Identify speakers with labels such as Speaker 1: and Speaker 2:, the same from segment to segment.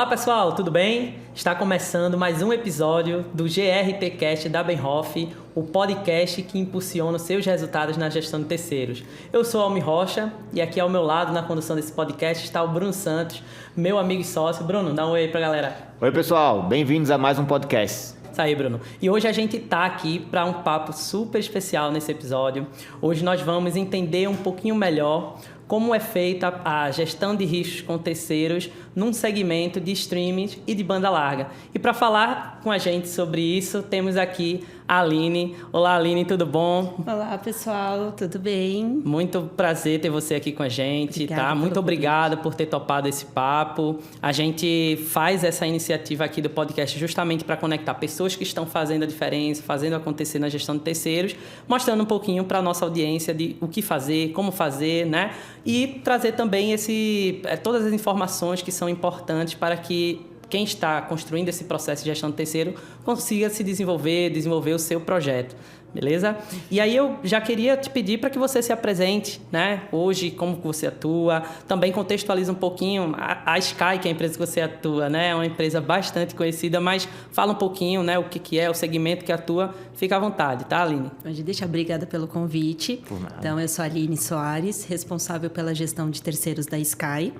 Speaker 1: Olá pessoal, tudo bem? Está começando mais um episódio do GRTcast da Benhoff, o podcast que impulsiona os seus resultados na gestão de terceiros. Eu sou Almi Rocha e aqui ao meu lado na condução desse podcast está o Bruno Santos, meu amigo e sócio. Bruno, dá um oi aí pra galera.
Speaker 2: Oi pessoal, bem-vindos a mais um podcast.
Speaker 1: Isso aí, Bruno. E hoje a gente tá aqui para um papo super especial nesse episódio. Hoje nós vamos entender um pouquinho melhor como é feita a gestão de riscos com terceiros num segmento de streaming e de banda larga. E para falar com a gente sobre isso, temos aqui a Aline. Olá, Aline, tudo bom?
Speaker 3: Olá, pessoal, tudo bem?
Speaker 1: Muito prazer ter você aqui com a gente, tá? Muito obrigada por ter topado esse papo. A gente faz essa iniciativa aqui do podcast justamente para conectar pessoas que estão fazendo a diferença, fazendo acontecer na gestão de terceiros, mostrando um pouquinho para a nossa audiência de o que fazer, como fazer, né? E trazer também todas as informações que são importantes para que quem está construindo esse processo de gestão de terceiro consiga se desenvolver o seu projeto, beleza? E aí eu já queria te pedir para que você se apresente, né? Hoje, como você atua, também contextualiza um pouquinho a Sky, que é a empresa que você atua, né? É uma empresa bastante conhecida, mas fala um pouquinho, né? O que é, o segmento que atua. Fica à vontade, tá, Aline?
Speaker 3: Obrigada pelo convite.
Speaker 2: Por nada.
Speaker 3: Então, eu sou a Aline Soares, responsável pela gestão de terceiros da Sky.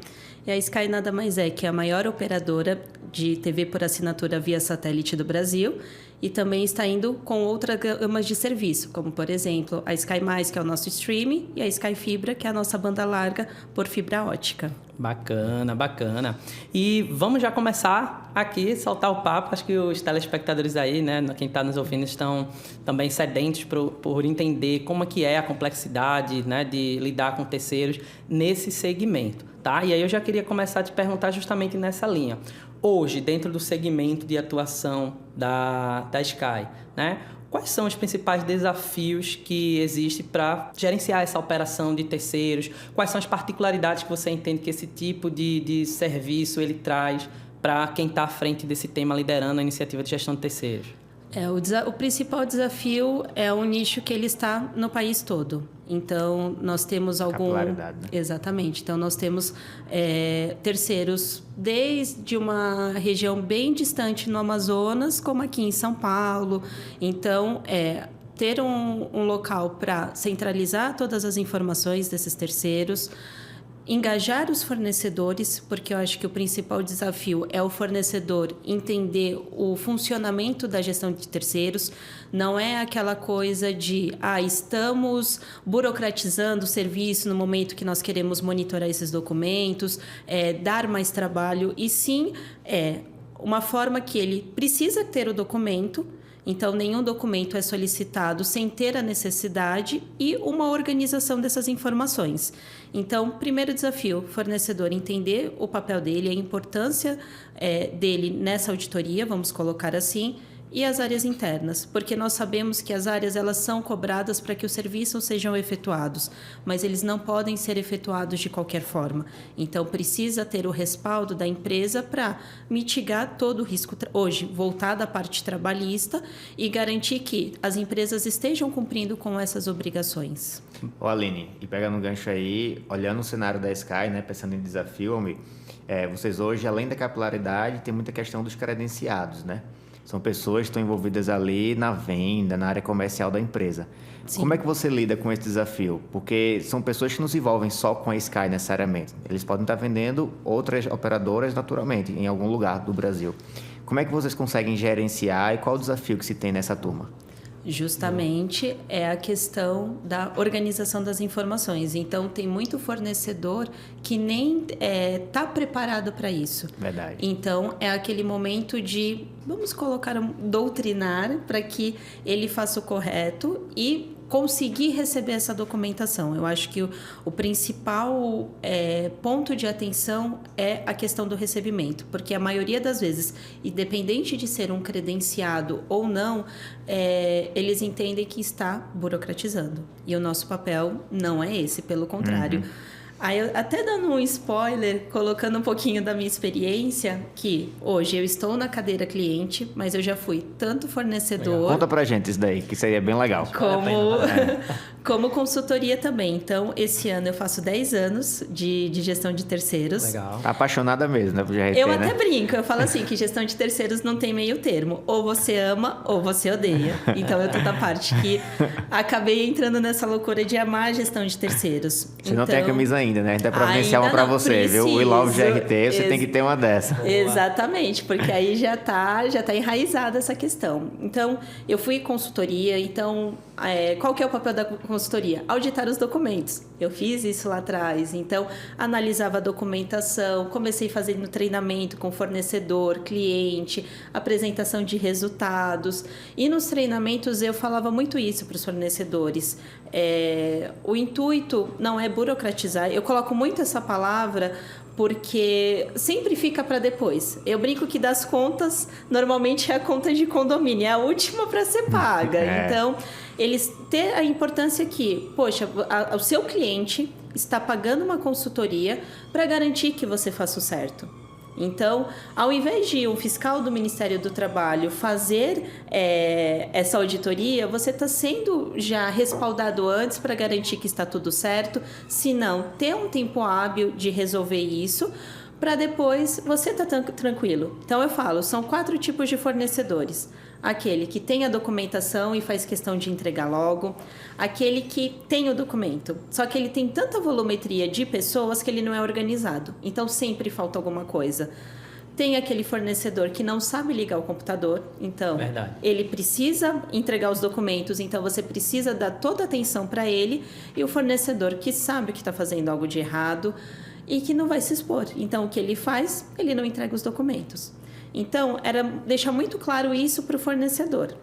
Speaker 3: E a Sky nada mais é que a maior operadora de TV por assinatura via satélite do Brasil e também está indo com outras gamas de serviço, como, por exemplo, a Sky+, que é o nosso streaming, e a Sky Fibra, que é a nossa banda larga por fibra ótica.
Speaker 1: Bacana, bacana. E vamos já começar aqui, soltar o papo. Acho que os telespectadores aí, né, quem está nos ouvindo, estão também sedentos por entender como é que é a complexidade, né, de lidar com terceiros nesse segmento, tá? E aí eu já queria começar a te perguntar justamente nessa linha. Hoje, dentro do segmento de atuação da Sky, né? Quais são os principais desafios que existem para gerenciar essa operação de terceiros? Quais são as particularidades que você entende que esse tipo de serviço ele traz para quem está à frente desse tema, liderando a iniciativa de gestão de terceiros?
Speaker 3: O principal desafio é o nicho que ele está no país todo. Então, nós temos
Speaker 2: Capilaridade, né?
Speaker 3: Exatamente. Então, nós temos terceiros desde uma região bem distante no Amazonas, como aqui em São Paulo. Então, ter um local para centralizar todas as informações desses terceiros, engajar os fornecedores, porque eu acho que o principal desafio é o fornecedor entender o funcionamento da gestão de terceiros. Não é aquela coisa de estamos burocratizando o serviço no momento que nós queremos monitorar esses documentos, dar mais trabalho, e sim uma forma que ele precisa ter o documento. Então, nenhum documento é solicitado sem ter a necessidade e uma organização dessas informações. Então, primeiro desafio, fornecedor entender o papel dele, a importância dele nessa auditoria, vamos colocar assim, e as áreas internas, porque nós sabemos que as áreas elas são cobradas para que os serviços sejam efetuados, mas eles não podem ser efetuados de qualquer forma. Então, precisa ter o respaldo da empresa para mitigar todo o risco, hoje, voltado à parte trabalhista, e garantir que as empresas estejam cumprindo com essas obrigações.
Speaker 2: Ô Aline, e pegando um gancho aí, olhando o cenário da Sky, né, pensando em desafio, vocês hoje, além da capilaridade, tem muita questão dos credenciados, né? São pessoas que estão envolvidas ali na venda, na área comercial da empresa. Sim. Como é que você lida com esse desafio? Porque são pessoas que não se envolvem só com a Sky necessariamente. Eles podem estar vendendo outras operadoras naturalmente, em algum lugar do Brasil. Como é que vocês conseguem gerenciar e qual o desafio que se tem nessa turma?
Speaker 3: Justamente é a questão da organização das informações. Então, tem muito fornecedor que nem está preparado para isso.
Speaker 2: Verdade.
Speaker 3: Então, é aquele momento de, vamos colocar, doutrinar para que ele faça o correto e conseguir receber essa documentação. Eu acho que o principal ponto de atenção é a questão do recebimento, porque a maioria das vezes, independente de ser um credenciado ou não, eles entendem que está burocratizando. E o nosso papel não é esse, pelo contrário. Aí, até dando um spoiler, colocando um pouquinho da minha experiência, que hoje eu estou na cadeira cliente, mas eu já fui tanto fornecedor...
Speaker 2: Legal. Conta pra gente isso daí, que isso aí é bem legal.
Speaker 3: Como consultoria também. Então, esse ano eu faço 10 anos de gestão de terceiros.
Speaker 2: Legal. Tá apaixonada mesmo, né? Pro GRT,
Speaker 3: eu até brinco, eu falo assim, que gestão de terceiros não tem meio termo. Ou você ama, ou você odeia. Então, eu tô da parte que acabei entrando nessa loucura de amar a gestão de terceiros.
Speaker 2: Você não tem a camisa ainda, né? A gente vai providenciar uma pra você, viu? O We Love GRT, você tem que ter uma dessa.
Speaker 3: Exatamente, porque aí já tá enraizada essa questão. Então, eu fui consultoria, então... qual que é o papel da consultoria? Auditar os documentos. Eu fiz isso lá atrás. Então, analisava a documentação, comecei fazendo treinamento com fornecedor, cliente, apresentação de resultados. E nos treinamentos eu falava muito isso para os fornecedores. O intuito não é burocratizar. Eu coloco muito essa palavra porque sempre fica para depois. Eu brinco que das contas, normalmente é a conta de condomínio, é a última para ser paga. Então, eles têm a importância que, poxa, o seu cliente está pagando uma consultoria para garantir que você faça o certo. Então, ao invés de um fiscal do Ministério do Trabalho fazer essa auditoria, você está sendo já respaldado antes para garantir que está tudo certo, se não, ter um tempo hábil de resolver isso, para depois você estar tranquilo. Então, eu falo, são 4 tipos de fornecedores. Aquele que tem a documentação e faz questão de entregar logo. Aquele que tem o documento, só que ele tem tanta volumetria de pessoas que ele não é organizado. Então, sempre falta alguma coisa. Tem aquele fornecedor que não sabe ligar o computador. Então, ele precisa entregar os documentos. Então, você precisa dar toda a atenção para ele. E o fornecedor que sabe que está fazendo algo de errado e que não vai se expor. Então, o que ele faz? Ele não entrega os documentos. Então, era deixar muito claro isso para o fornecedor.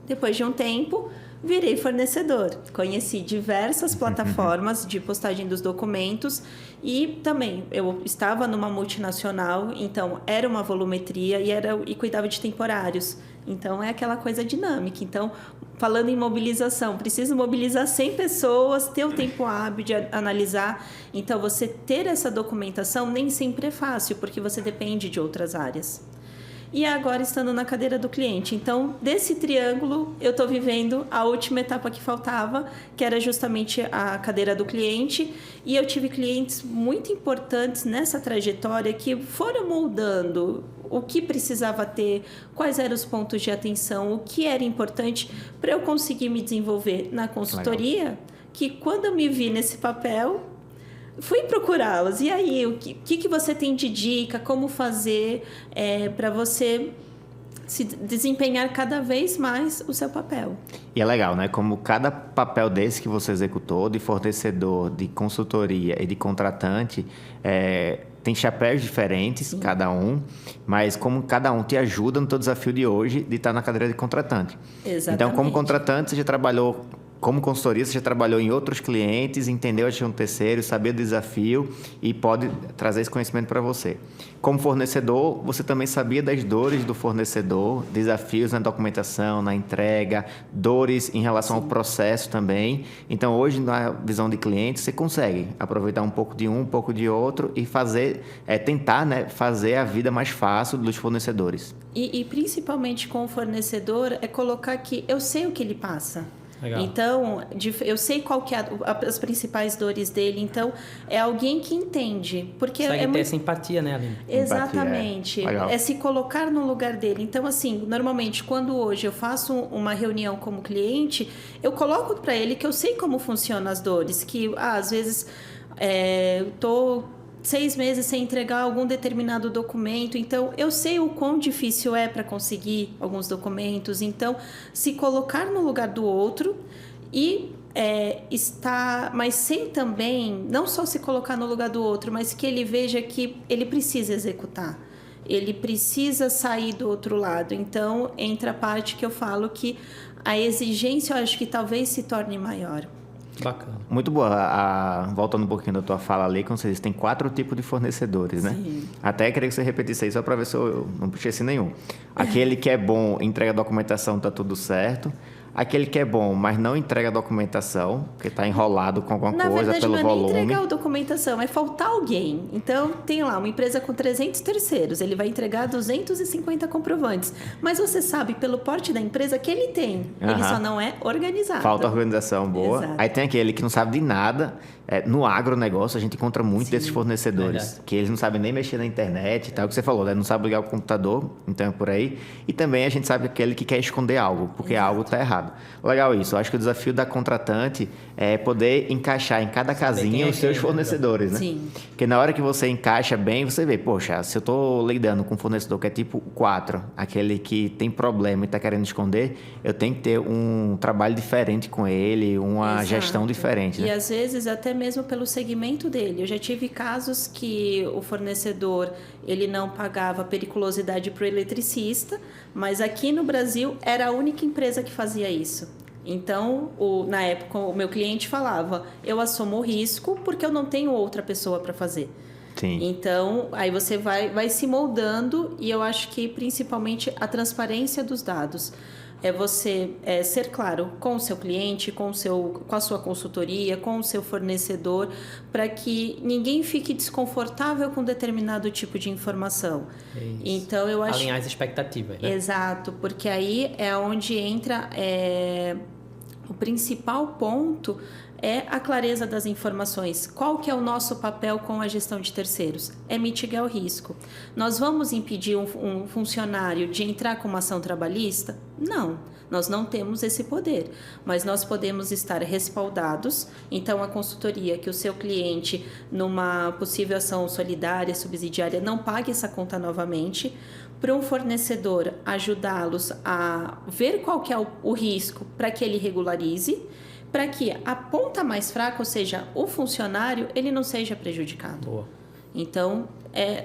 Speaker 3: Depois de um tempo, virei fornecedor. Conheci diversas plataformas de postagem dos documentos e também eu estava numa multinacional, então era uma volumetria e cuidava de temporários. Então, é aquela coisa dinâmica. Então, falando em mobilização, preciso mobilizar 100 pessoas, ter o tempo hábil de analisar. Então, você ter essa documentação nem sempre é fácil, porque você depende de outras áreas. E agora, estando na cadeira do cliente. Então, desse triângulo, eu estou vivendo a última etapa que faltava, que era justamente a cadeira do cliente. E eu tive clientes muito importantes nessa trajetória que foram moldando o que precisava ter, quais eram os pontos de atenção, o que era importante para eu conseguir me desenvolver na consultoria. Legal. Que quando eu me vi nesse papel, fui procurá-los. E aí, o que você tem de dica? Como fazer para você se desempenhar cada vez mais o seu papel?
Speaker 2: E é legal, né? Como cada papel desse que você executou, de fornecedor, de consultoria e de contratante, tem chapéus diferentes, cada um, mas como cada um te ajuda no teu desafio de hoje de estar na cadeira de contratante.
Speaker 3: Exatamente.
Speaker 2: Então, como contratante, você já trabalhou... Como consultoria, você já trabalhou em outros clientes, entendeu a gestão de terceiro, sabia do desafio e pode trazer esse conhecimento para você. Como fornecedor, você também sabia das dores do fornecedor, desafios na documentação, na entrega, dores em relação ao processo também. Então, hoje, na visão de cliente, você consegue aproveitar um pouco de um pouco de outro e fazer, tentar, né, fazer a vida mais fácil dos fornecedores.
Speaker 3: E principalmente com o fornecedor, é colocar que eu sei o que ele passa. Legal. Então, eu sei qual que é as principais dores dele. Então, é alguém que entende. Porque
Speaker 1: consegue ter essa empatia, né, Aline?
Speaker 3: Exatamente. É se colocar no lugar dele. Então, assim, normalmente, quando hoje eu faço uma reunião como cliente, eu coloco para ele que eu sei como funcionam as dores. Que, às vezes, estou 6 meses sem entregar algum determinado documento. Então, eu sei o quão difícil é para conseguir alguns documentos. Então, se colocar no lugar do outro e mas sem também, não só se colocar no lugar do outro, mas que ele veja que ele precisa executar. Ele precisa sair do outro lado. Então, entra a parte que eu falo que a exigência, eu acho que talvez se torne maior.
Speaker 1: Bacana.
Speaker 2: Muito boa. Voltando um pouquinho da tua fala ali, como você disse, tem 4 tipos de fornecedores, né?
Speaker 3: Sim.
Speaker 2: Até queria que você repetisse aí, só para ver se eu não puxei assim nenhum. Aquele que é bom, entrega a documentação, tá tudo certo. aquele que é bom, mas não entrega a documentação, porque está enrolado com alguma coisa pelo volume.
Speaker 3: Na verdade, não é nem entregar a documentação, é faltar alguém. Então, tem lá uma empresa com 300 terceiros, ele vai entregar 250 comprovantes. Mas você sabe, pelo porte da empresa, que ele tem. Ele só não é organizado.
Speaker 2: Falta organização boa.
Speaker 3: Exato.
Speaker 2: Aí tem aquele que não sabe de nada. No agronegócio, a gente encontra muito desses fornecedores,
Speaker 1: verdade.
Speaker 2: que eles não sabem nem mexer na internet e tal, o que você falou, né? Não sabe ligar o computador, então é por aí. E também a gente sabe aquele que quer esconder algo, porque algo está errado. Legal isso. Eu acho que o desafio da contratante é poder encaixar em cada casinha os seus fornecedores, né?
Speaker 3: Sim.
Speaker 2: Porque na hora que você encaixa bem, você vê, poxa, se eu estou lidando com um fornecedor que é tipo 4, aquele que tem problema e está querendo esconder, eu tenho que ter um trabalho diferente com ele, uma gestão diferente, né?
Speaker 3: E às vezes até mesmo pelo segmento dele. Eu já tive casos que o fornecedor ele não pagava periculosidade para o eletricista, mas aqui no Brasil era a única empresa que fazia isso. Então, na época, o meu cliente falava, eu assumo o risco porque eu não tenho outra pessoa para fazer.
Speaker 2: Sim.
Speaker 3: Então, aí você vai se moldando e eu acho que principalmente a transparência dos dados. É você ser claro com o seu cliente, com a sua consultoria, com o seu fornecedor, para que ninguém fique desconfortável com determinado tipo de informação.
Speaker 1: Isso.
Speaker 3: Então, eu acho...
Speaker 1: Alinhar as expectativas, né?
Speaker 3: Exato, porque aí é onde entra o principal ponto é a clareza das informações. Qual que é o nosso papel com a gestão de terceiros? É mitigar o risco. Nós vamos impedir um funcionário de entrar com uma ação trabalhista? Não, nós não temos esse poder, mas nós podemos estar respaldados. Então, a consultoria que o seu cliente, numa possível ação solidária, subsidiária, não pague essa conta novamente, para um fornecedor ajudá-los a ver qual que é o risco para que ele regularize, para que a ponta mais fraca, ou seja, o funcionário, ele não seja prejudicado.
Speaker 1: Boa.
Speaker 3: Então,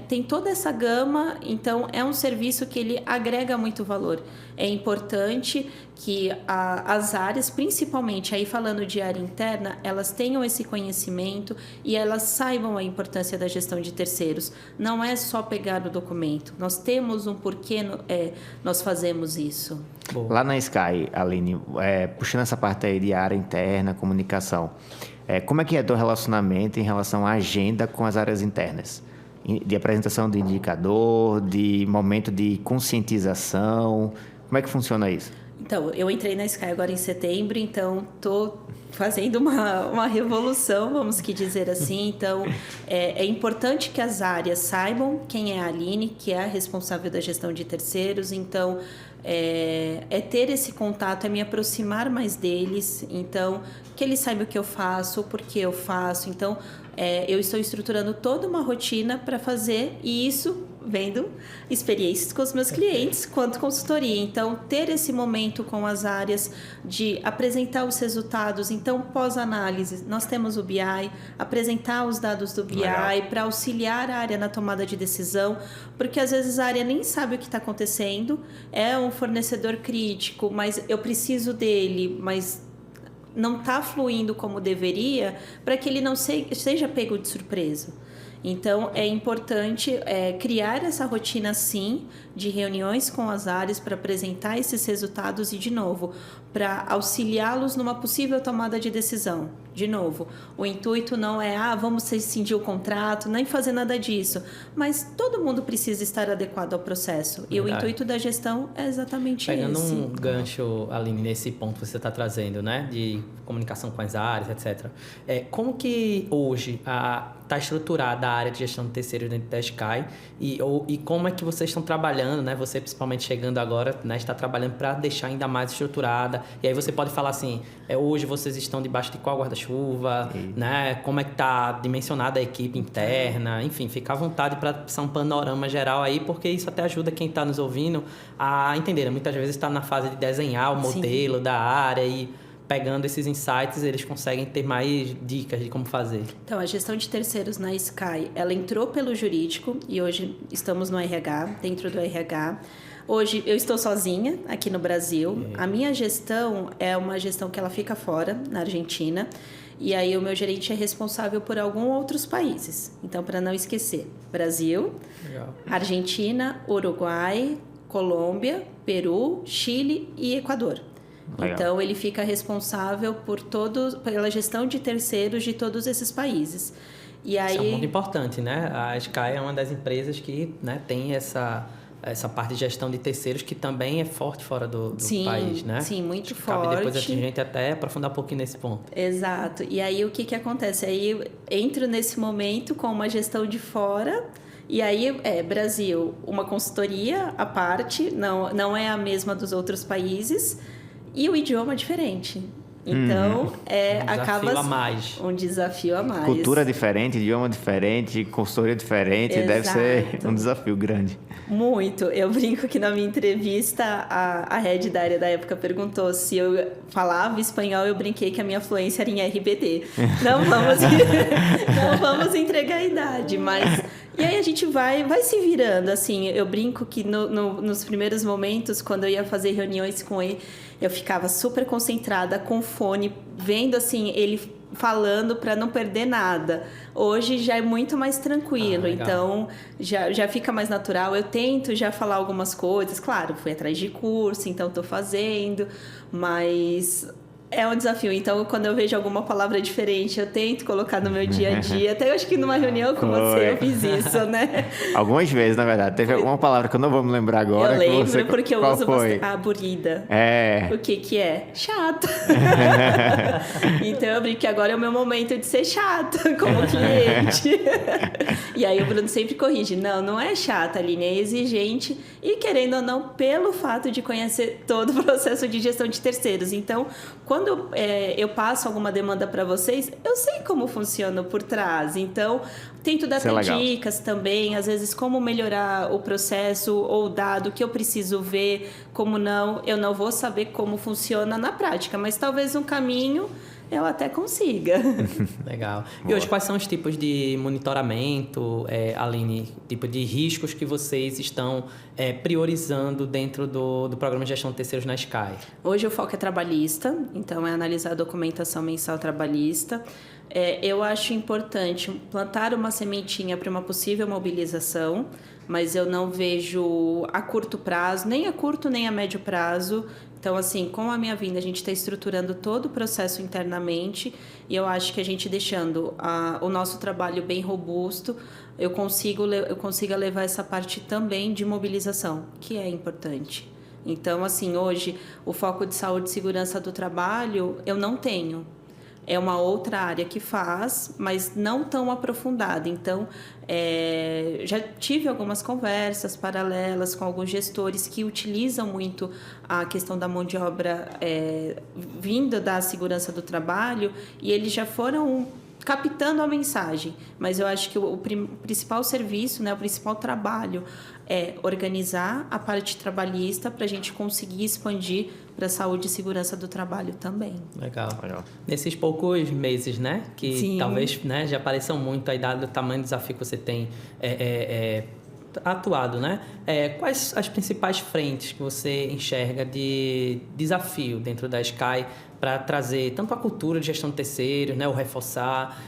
Speaker 3: tem toda essa gama, então é um serviço que ele agrega muito valor. É importante que as áreas, principalmente aí falando de área interna, elas tenham esse conhecimento e elas saibam a importância da gestão de terceiros. Não é só pegar o documento, nós temos um porquê nós fazemos isso.
Speaker 2: Boa. Lá na Sky, Aline, puxando essa parte aí de área interna, comunicação, como é que é teu relacionamento em relação à agenda com as áreas internas? De apresentação de indicador, de momento de conscientização, como é que funciona isso?
Speaker 3: Então, eu entrei na Sky agora em setembro, então estou fazendo uma revolução, vamos que dizer assim. Então, é importante que as áreas saibam quem é a Aline, que é a responsável da gestão de terceiros. Então, ter esse contato, é me aproximar mais deles. Então, que eles saibam o que eu faço, o porquê eu faço. Então, eu estou estruturando toda uma rotina para fazer isso, vendo experiências com os meus clientes quanto consultoria. Então, ter esse momento com as áreas de apresentar os resultados. Então, pós-análise, nós temos o BI, apresentar os dados do BI para auxiliar a área na tomada de decisão, porque às vezes a área nem sabe o que está acontecendo, é um fornecedor crítico, mas eu preciso dele, mas não está fluindo como deveria, para que ele não seja pego de surpresa. Então, é importante criar essa rotina, sim, de reuniões com as áreas para apresentar esses resultados e, de novo, para auxiliá-los numa possível tomada de decisão. De novo, o intuito não é, vamos rescindir o contrato, nem fazer nada disso, mas todo mundo precisa estar adequado ao processo. Verdade. E o intuito da gestão é exatamente esse.
Speaker 1: Pegando um gancho, Aline, nesse ponto que você está trazendo, né, de comunicação com as áreas, etc. Como que hoje está estruturada a área de gestão de terceiros dentro da Sky e como é que vocês estão trabalhando, né? Você principalmente chegando agora, né, está trabalhando para deixar ainda mais estruturada. E aí você pode falar assim, hoje vocês estão debaixo de qual guarda-chuva, né? Como é que está dimensionada a equipe interna, enfim, fica à vontade para passar um panorama geral aí, porque isso até ajuda quem está nos ouvindo a entender. Muitas vezes está na fase de desenhar o modelo da área e pegando esses insights, eles conseguem ter mais dicas de como fazer. Então,
Speaker 3: a gestão de terceiros na Sky, ela entrou pelo jurídico e hoje estamos no RH, dentro do RH. Hoje eu estou sozinha aqui no Brasil. A minha gestão é uma gestão que ela fica fora, na Argentina. E aí o meu gerente é responsável por alguns outros países. Então, para não esquecer, Brasil, Argentina, Uruguai, Colômbia, Peru, Chile e Equador.
Speaker 2: Legal.
Speaker 3: Então, ele fica responsável pela gestão de terceiros de todos esses países. E aí...
Speaker 1: Isso é um ponto importante, né? A Sky é uma das empresas que, né, tem essa parte de gestão de terceiros que também é forte fora do país, né?
Speaker 3: Sim, muito
Speaker 1: Acho que
Speaker 3: forte.
Speaker 1: cabe depois a gente até aprofundar um pouquinho nesse ponto.
Speaker 3: Exato. E aí, o que acontece? Aí, eu entro nesse momento com uma gestão de fora... E aí, Brasil, uma consultoria à parte, não é a mesma dos outros países, e o idioma é diferente. Então, acaba... Um desafio a mais.
Speaker 2: Cultura diferente, idioma diferente, consultoria diferente,
Speaker 3: Exato.
Speaker 2: Deve ser um desafio grande.
Speaker 3: Muito. Eu brinco que na minha entrevista, a head da área da época perguntou se eu falava espanhol, eu brinquei que a minha fluência era em RBD. Não vamos entregar a idade, mas... E aí a gente vai se virando, assim, eu brinco que nos primeiros momentos, quando eu ia fazer reuniões com ele, eu ficava super concentrada com o fone, vendo, assim, ele falando para não perder nada. Hoje já é muito mais tranquilo, então já fica mais natural. Eu tento já falar algumas coisas, claro, fui atrás de curso, então estou fazendo, mas... É um desafio. Então, quando eu vejo alguma palavra diferente, eu tento colocar no meu dia a dia. Até eu acho que numa reunião com você eu fiz isso, né?
Speaker 2: Algumas vezes, na verdade. Teve alguma palavra que eu não vou me lembrar agora.
Speaker 3: Eu lembro, porque eu uso
Speaker 2: bastante.
Speaker 3: Aburrida. O que é? Chato. Então, eu brinco que agora é o meu momento de ser chata como cliente. E aí, o Bruno sempre corrige. Não é chata, Aline, é exigente. E, querendo ou não, pelo fato de conhecer todo o processo de gestão de terceiros. Então, quando eu passo alguma demanda para vocês, eu sei como funciona por trás. Então, tento dar dicas também, às vezes, como melhorar o processo ou o dado que eu preciso ver, como não. Eu não vou saber como funciona na prática, mas talvez um caminho eu até consiga.
Speaker 1: Legal. E hoje, quais são os tipos de monitoramento, Aline, tipo de riscos que vocês estão priorizando dentro do programa de gestão de terceiros na Sky?
Speaker 3: Hoje o foco é trabalhista, então é analisar a documentação mensal trabalhista. Eu acho importante plantar uma sementinha para uma possível mobilização, mas eu não vejo a curto prazo, nem a curto nem a médio prazo. Então, assim, com a minha vinda, a gente está estruturando todo o processo internamente e eu acho que a gente deixando o nosso trabalho bem robusto, eu consiga levar essa parte também de mobilização, que é importante. Então, assim, hoje, o foco de saúde e segurança do trabalho, eu não tenho. É uma outra área que faz, mas não tão aprofundada. Então, já tive algumas conversas paralelas com alguns gestores que utilizam muito a questão da mão de obra vinda da segurança do trabalho e eles já foram captando a mensagem. Mas eu acho que o principal serviço, né, o principal trabalho é organizar a parte trabalhista para a gente conseguir expandir para a saúde e segurança do trabalho também.
Speaker 1: Legal. Nesses poucos meses, né? Que
Speaker 3: Sim.
Speaker 1: Talvez, né, já pareçam muito a idade do tamanho do desafio que você tem atuado, né? Quais as principais frentes que você enxerga de desafio dentro da Sky para trazer tanto a cultura de gestão de terceiros, né, o reforçar,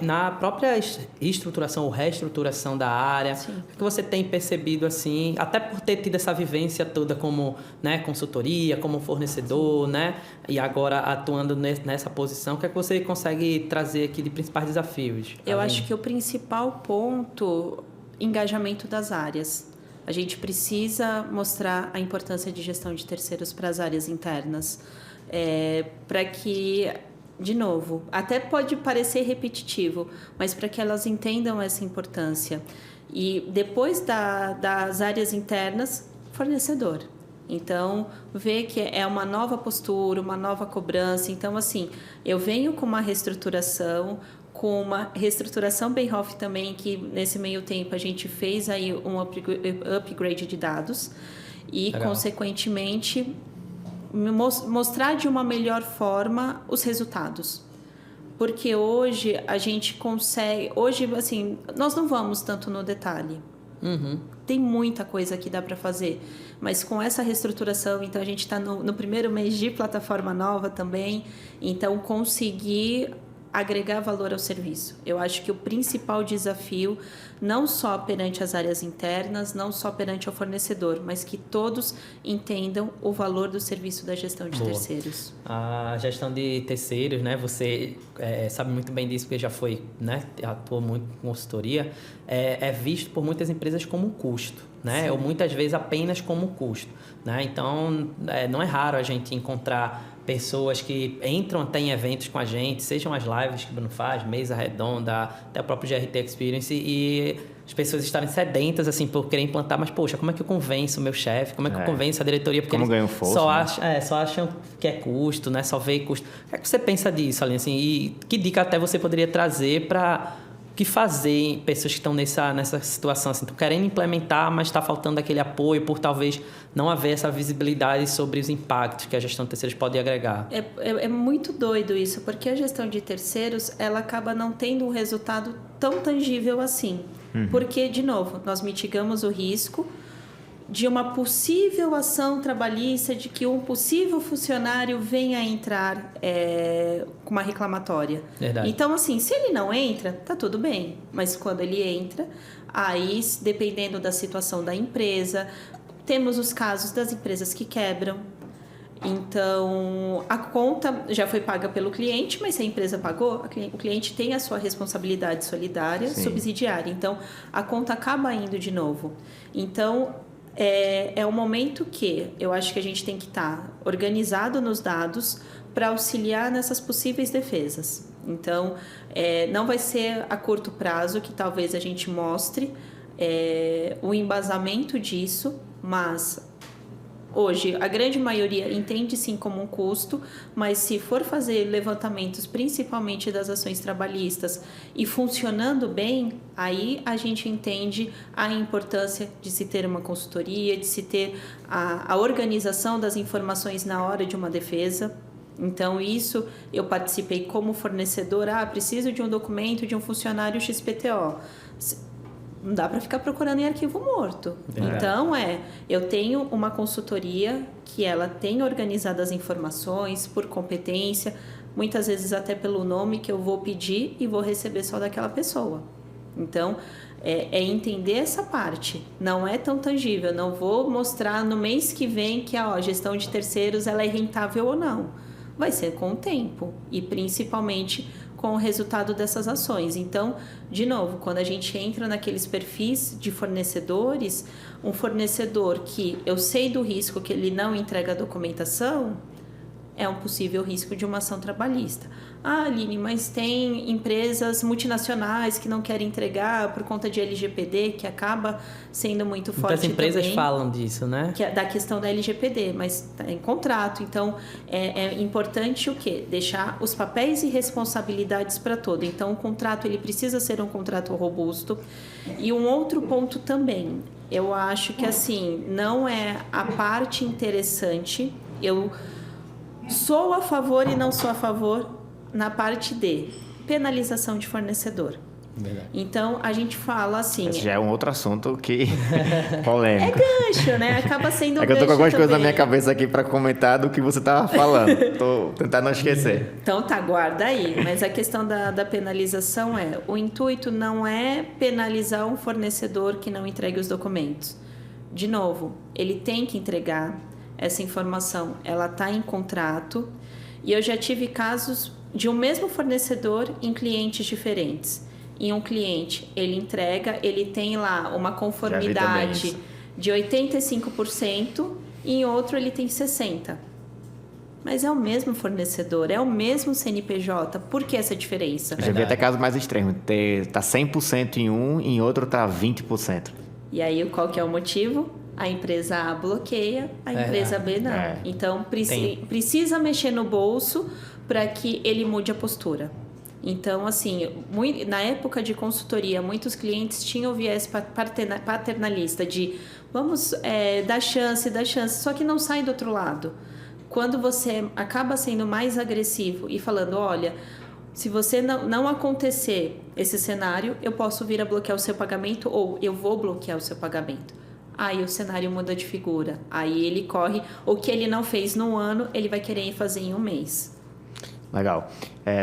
Speaker 1: na própria estruturação ou reestruturação da área?
Speaker 3: Sim.
Speaker 1: O que você tem percebido, assim, até por ter tido essa vivência toda como, né, consultoria, como fornecedor, né, e agora atuando nessa posição, o que é que você consegue trazer aqui de principais desafios?
Speaker 3: Eu acho que o principal ponto, engajamento das áreas. A gente precisa mostrar a importância de gestão de terceiros para as áreas internas. Para que, de novo, até pode parecer repetitivo, mas para que elas entendam essa importância. E depois das áreas internas, fornecedor. Então, ver que é uma nova postura, uma nova cobrança. Então, assim, eu venho com uma reestruturação Beinhoff também, que nesse meio tempo a gente fez aí um upgrade de dados e, legal, consequentemente, mostrar de uma melhor forma os resultados. Porque hoje a gente consegue... Hoje, assim, nós não vamos tanto no detalhe.
Speaker 1: Uhum.
Speaker 3: Tem muita coisa que dá para fazer. Mas com essa reestruturação, então a gente está no primeiro mês de plataforma nova também. Então, conseguir agregar valor ao serviço. Eu acho que o principal desafio, não só perante as áreas internas, não só perante o fornecedor, mas que todos entendam o valor do serviço da gestão de terceiros.
Speaker 1: A gestão de terceiros, né? Você sabe muito bem disso, porque já foi, né? Atuou muito com consultoria. É visto por muitas empresas como um custo, né? Ou muitas vezes apenas como um custo, né? Então, não é raro a gente encontrar pessoas que entram até em eventos com a gente, sejam as lives que o Bruno faz, mesa redonda, até o próprio GRT Experience, e as pessoas estarem sedentas assim por querer implantar, mas poxa, como é que eu convenço o meu chefe? Como é que eu convenço a diretoria? Porque
Speaker 2: como
Speaker 1: eles
Speaker 2: força,
Speaker 1: só acham que é custo, né? Só vê custo. O que é que você pensa disso, Aline? Assim, e que dica até você poderia trazer para o que fazer em pessoas que estão nessa situação, assim, estão querendo implementar, mas está faltando aquele apoio por talvez não haver essa visibilidade sobre os impactos que a gestão de terceiros pode agregar?
Speaker 3: É muito doido isso, porque a gestão de terceiros, ela acaba não tendo um resultado tão tangível assim. Porque, de novo, nós mitigamos o risco de uma possível ação trabalhista, de que um possível funcionário venha a entrar com uma reclamatória.
Speaker 1: Verdade.
Speaker 3: Então, assim, se ele não entra, tá tudo bem. Mas quando ele entra, aí, dependendo da situação da empresa, temos os casos das empresas que quebram. Então, a conta já foi paga pelo cliente, mas se a empresa pagou, o cliente tem a sua responsabilidade solidária, subsidiária. Então, a conta acaba indo de novo. Então, é um momento que eu acho que a gente tem que estar organizado nos dados para auxiliar nessas possíveis defesas. Então, não vai ser a curto prazo que talvez a gente mostre o embasamento disso, mas hoje a grande maioria entende sim como um custo, mas se for fazer levantamentos principalmente das ações trabalhistas e funcionando bem, aí a gente entende a importância de se ter uma consultoria, de se ter a organização das informações na hora de uma defesa. Então, isso eu participei como fornecedor. Preciso de um documento de um funcionário XPTO. Não dá para ficar procurando em arquivo morto. Então, eu tenho uma consultoria que ela tem organizado as informações por competência, muitas vezes até pelo nome que eu vou pedir e vou receber só daquela pessoa. Então, entender essa parte. Não é tão tangível. Não vou mostrar no mês que vem que a gestão de terceiros ela é rentável ou não. Vai ser com o tempo e principalmente com o resultado dessas ações. Então, de novo, quando a gente entra naqueles perfis de fornecedores, um fornecedor que eu sei do risco que ele não entrega a documentação, é um possível risco de uma ação trabalhista. Aline, mas tem empresas multinacionais que não querem entregar por conta de LGPD, que acaba sendo muito forte.
Speaker 1: Muitas empresas
Speaker 3: também,
Speaker 1: falam disso, né?
Speaker 3: Que é da questão da LGPD, mas está em contrato. Então, é importante o quê? Deixar os papéis e responsabilidades para todo. Então, o contrato ele precisa ser um contrato robusto. E um outro ponto também, eu acho que assim, não é a parte interessante. Eu sou a favor e não sou a favor na parte de penalização de fornecedor.
Speaker 1: Verdade.
Speaker 3: Então, a gente fala assim...
Speaker 2: Esse já é um outro assunto que... polêmico.
Speaker 3: É gancho, né? Acaba sendo gancho.
Speaker 2: É que eu tô com algumas coisas na
Speaker 3: também.
Speaker 2: minha cabeça aqui para comentar do que você tava falando. Tô tentando não esquecer.
Speaker 3: Então, tá, guarda aí. Mas a questão da penalização o intuito não é penalizar um fornecedor que não entregue os documentos. De novo, ele tem que entregar essa informação. Ela tá em contrato. E eu já tive casos de um mesmo fornecedor em clientes diferentes. Em um cliente, ele entrega, ele tem lá uma conformidade de 85%, e em outro ele tem 60%. Mas é o mesmo fornecedor, é o mesmo CNPJ. Por que essa diferença?
Speaker 2: Já vi até casos mais extremos. Tá 100% em um, em outro tá 20%.
Speaker 3: E aí, qual que é o motivo? A empresa A bloqueia, a empresa B não. Então, precisa mexer no bolso para que ele mude a postura. Então, assim, na época de consultoria, muitos clientes tinham o viés paternalista de vamos dar chance, só que não sai do outro lado. Quando você acaba sendo mais agressivo e falando, olha, se você não acontecer esse cenário, eu posso vir a bloquear o seu pagamento ou eu vou bloquear o seu pagamento. Aí o cenário muda de figura. Aí ele corre, o que ele não fez num ano, ele vai querer fazer em um mês.
Speaker 2: Legal.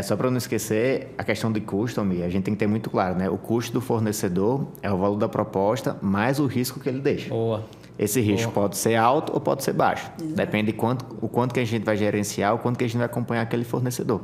Speaker 2: Só para não esquecer, a questão de custo, a gente tem que ter muito claro, né? O custo do fornecedor é o valor da proposta mais o risco que ele deixa.
Speaker 1: Boa.
Speaker 2: Esse risco pode ser alto ou pode ser baixo.
Speaker 3: Exato.
Speaker 2: Depende de o quanto que a gente vai gerenciar, o quanto que a gente vai acompanhar aquele fornecedor.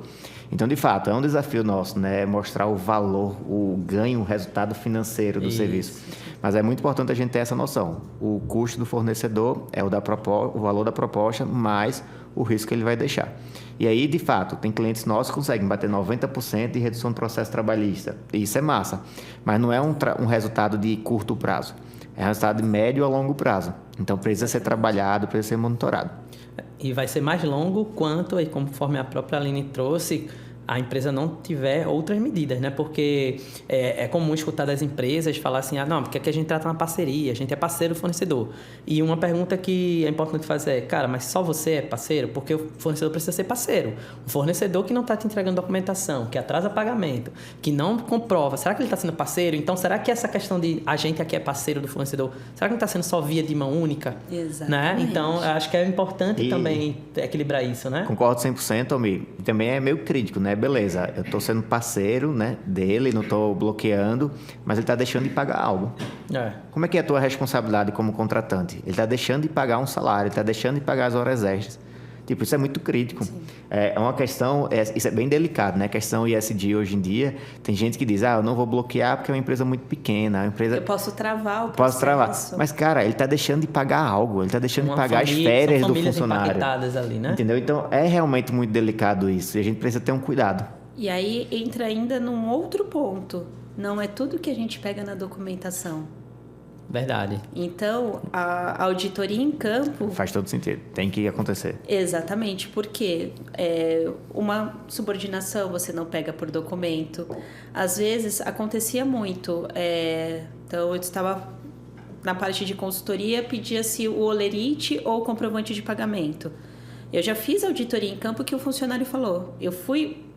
Speaker 2: Então, de fato, é um desafio nosso, né? Mostrar o valor, o ganho, o resultado financeiro do serviço. Mas é muito importante a gente ter essa noção. O custo do fornecedor é o valor da proposta mais o risco que ele vai deixar. E aí, de fato, tem clientes nossos que conseguem bater 90% de redução do processo trabalhista. E isso é massa. Mas não é um resultado de curto prazo. É um resultado de médio a longo prazo. Então, precisa ser trabalhado, precisa ser monitorado.
Speaker 1: E vai ser mais longo quanto, e conforme a própria Aline trouxe, a empresa não tiver outras medidas, né? Porque é comum escutar das empresas falar assim, não, porque aqui a gente trata na parceria, a gente é parceiro do fornecedor. E uma pergunta que é importante fazer é, cara, mas só você é parceiro? Porque o fornecedor precisa ser parceiro. Um fornecedor que não está te entregando documentação, que atrasa pagamento, que não comprova, será que ele está sendo parceiro? Então, será que essa questão de a gente aqui é parceiro do fornecedor, será que não está sendo só via de mão única?
Speaker 3: Exatamente.
Speaker 1: Né? Então, acho que é importante também equilibrar isso, né?
Speaker 2: Concordo 100%, Almir. E também é meio crítico, né? Beleza, eu estou sendo parceiro, né, dele, não estou bloqueando, mas ele está deixando de pagar algo. Como é que é a tua responsabilidade como contratante? Ele está deixando de pagar um salário, ele está deixando de pagar as horas extras. Tipo, isso é muito crítico. Sim. É uma questão, isso é bem delicado, né? A questão ESG hoje em dia, tem gente que diz, eu não vou bloquear porque é uma empresa muito pequena. Uma empresa...
Speaker 3: Eu posso travar o processo.
Speaker 2: Posso travar. Mas, cara, ele está deixando de pagar algo, ele está deixando de pagar as férias do funcionário.
Speaker 1: Ali, né?
Speaker 2: Entendeu? Então, é realmente muito delicado isso e a gente precisa ter um cuidado.
Speaker 3: E aí entra ainda num outro ponto. Não é tudo que a gente pega na documentação.
Speaker 1: Verdade.
Speaker 3: Então, a auditoria em campo...
Speaker 2: Faz todo sentido. Tem que acontecer.
Speaker 3: Exatamente. Porque uma subordinação você não pega por documento. Às vezes, acontecia muito. Então, eu estava na parte de consultoria, pedia-se o holerite ou o comprovante de pagamento. Eu já fiz auditoria em campo que o funcionário falou.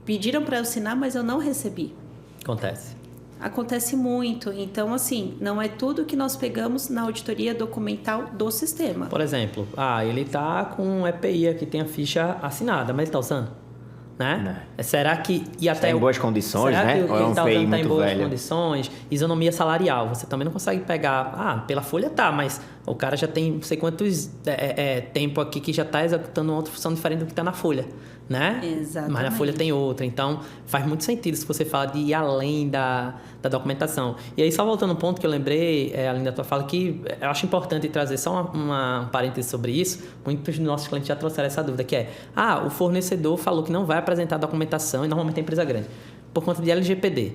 Speaker 3: Pediram para eu assinar, mas eu não recebi. Acontece muito. Então, assim, não é tudo que nós pegamos na auditoria documental do sistema.
Speaker 1: Por exemplo, ele está com um EPI aqui, tem a ficha assinada, mas ele está usando? Né? Será que...
Speaker 2: Está em boas condições, né?
Speaker 1: Ou é um EPI muito velho? Está em boas condições. Isonomia salarial, você também não consegue pegar... pela folha tá, mas o cara já tem não sei quantos tempo aqui que já está executando uma outra função diferente do que está na folha, né?
Speaker 3: Exatamente.
Speaker 1: Mas na folha tem outra. Então, faz muito sentido se você fala de ir além da documentação. E aí, só voltando um ponto que eu lembrei, além da tua fala, que eu acho importante trazer só um parêntese sobre isso. Muitos dos nossos clientes já trouxeram essa dúvida, que é, o fornecedor falou que não vai apresentar documentação, e normalmente é empresa grande, por conta de LGPD.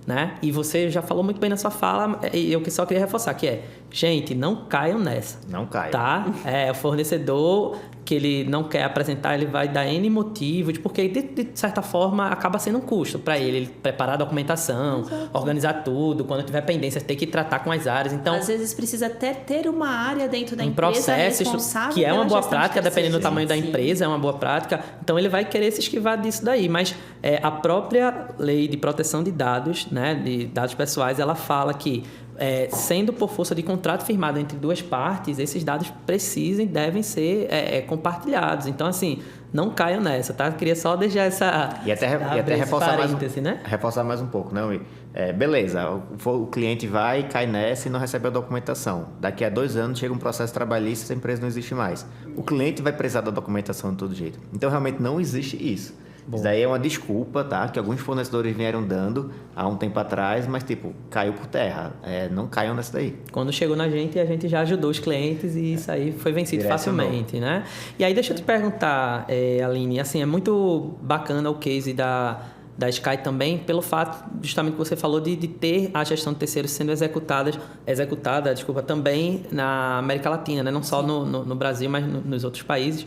Speaker 1: Né? E você já falou muito bem na sua fala, e eu só queria reforçar, que gente, não caiam nessa.
Speaker 2: Não caiam.
Speaker 1: Tá? O fornecedor que ele não quer apresentar, ele vai dar N motivos, porque de certa forma acaba sendo um custo para ele preparar a documentação, organizar tudo, quando tiver pendência, ter que tratar com as áreas. Então,
Speaker 3: às vezes precisa até ter uma área dentro da empresa
Speaker 1: processo
Speaker 3: responsável
Speaker 1: que é uma boa prática,
Speaker 3: de
Speaker 1: dependendo do tamanho da empresa, é uma boa prática. Então, ele vai querer se esquivar disso daí. Mas a própria lei de proteção de dados, né, de dados pessoais, ela fala que sendo por força de contrato firmado entre duas partes, esses dados precisam e devem ser compartilhados. Então, assim, não caiam nessa, tá? Eu queria só deixar essa...
Speaker 2: E até reforçar mais um pouco, né? Beleza, o cliente vai, cai nessa e não recebe a documentação. Daqui a 2 anos chega um processo trabalhista, essa empresa não existe mais. O cliente vai precisar da documentação de todo jeito. Então, realmente, não existe isso. Bom. Isso daí é uma desculpa, tá? Que alguns fornecedores vieram dando há um tempo atrás, mas, caiu por terra. Não caiam nessa daí.
Speaker 1: Quando chegou na gente, a gente já ajudou os clientes e isso aí foi vencido facilmente, né? E aí, deixa eu te perguntar, Aline, assim, é muito bacana o case da Sky também, pelo fato, justamente que você falou, de ter a gestão de terceiros sendo executada, também na América Latina, né? Não só no Brasil, mas nos outros países.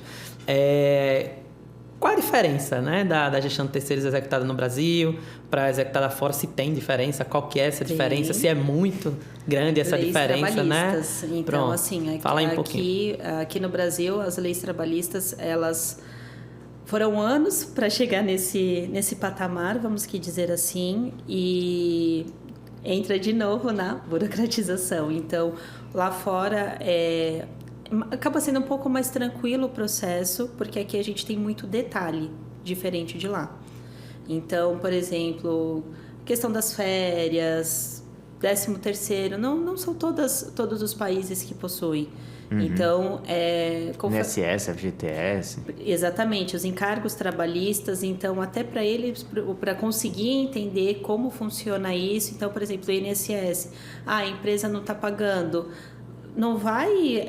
Speaker 1: Qual a diferença, né, da gestão de terceiros executada no Brasil para executada fora? Se tem diferença, qual que é essa diferença? Se é muito grande essa diferença, né?
Speaker 3: Então,
Speaker 1: pronto,
Speaker 3: assim,
Speaker 1: fala aí um pouquinho.
Speaker 3: Aqui no Brasil, as leis trabalhistas, elas foram anos para chegar nesse patamar, vamos dizer assim, e entra de novo na burocratização. Então, lá fora acaba sendo um pouco mais tranquilo o processo, porque aqui a gente tem muito detalhe. diferente de lá. Então, por exemplo, questão das férias, 13º, não são todos os países que possuem. Então,
Speaker 2: INSS, FGTS.
Speaker 3: Exatamente, os encargos trabalhistas. Então, até para eles, para conseguir entender como funciona isso. Então, por exemplo, o INSS, a empresa não está pagando, não vai,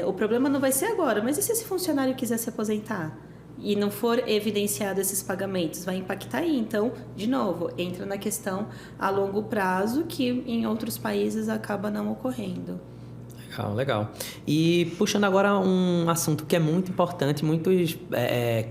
Speaker 3: o problema não vai ser agora, mas e se esse funcionário quiser se aposentar e não for evidenciado esses pagamentos, vai impactar aí. Então, de novo, entra na questão a longo prazo, que em outros países acaba não ocorrendo.
Speaker 1: Legal. E puxando agora um assunto que é muito importante, muitos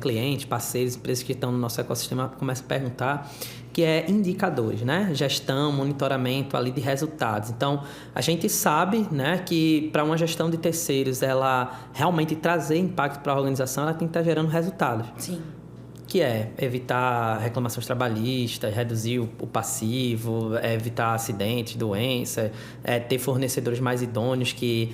Speaker 1: clientes, parceiros, empresas que estão no nosso ecossistema começam a perguntar, que é indicadores, né? Gestão, monitoramento ali de resultados. Então, a gente sabe, né, que para uma gestão de terceiros, ela realmente trazer impacto para a organização, ela tem que estar gerando resultados.
Speaker 3: Sim.
Speaker 1: Que é evitar reclamações trabalhistas, reduzir o passivo, evitar acidentes, doenças, ter fornecedores mais idôneos que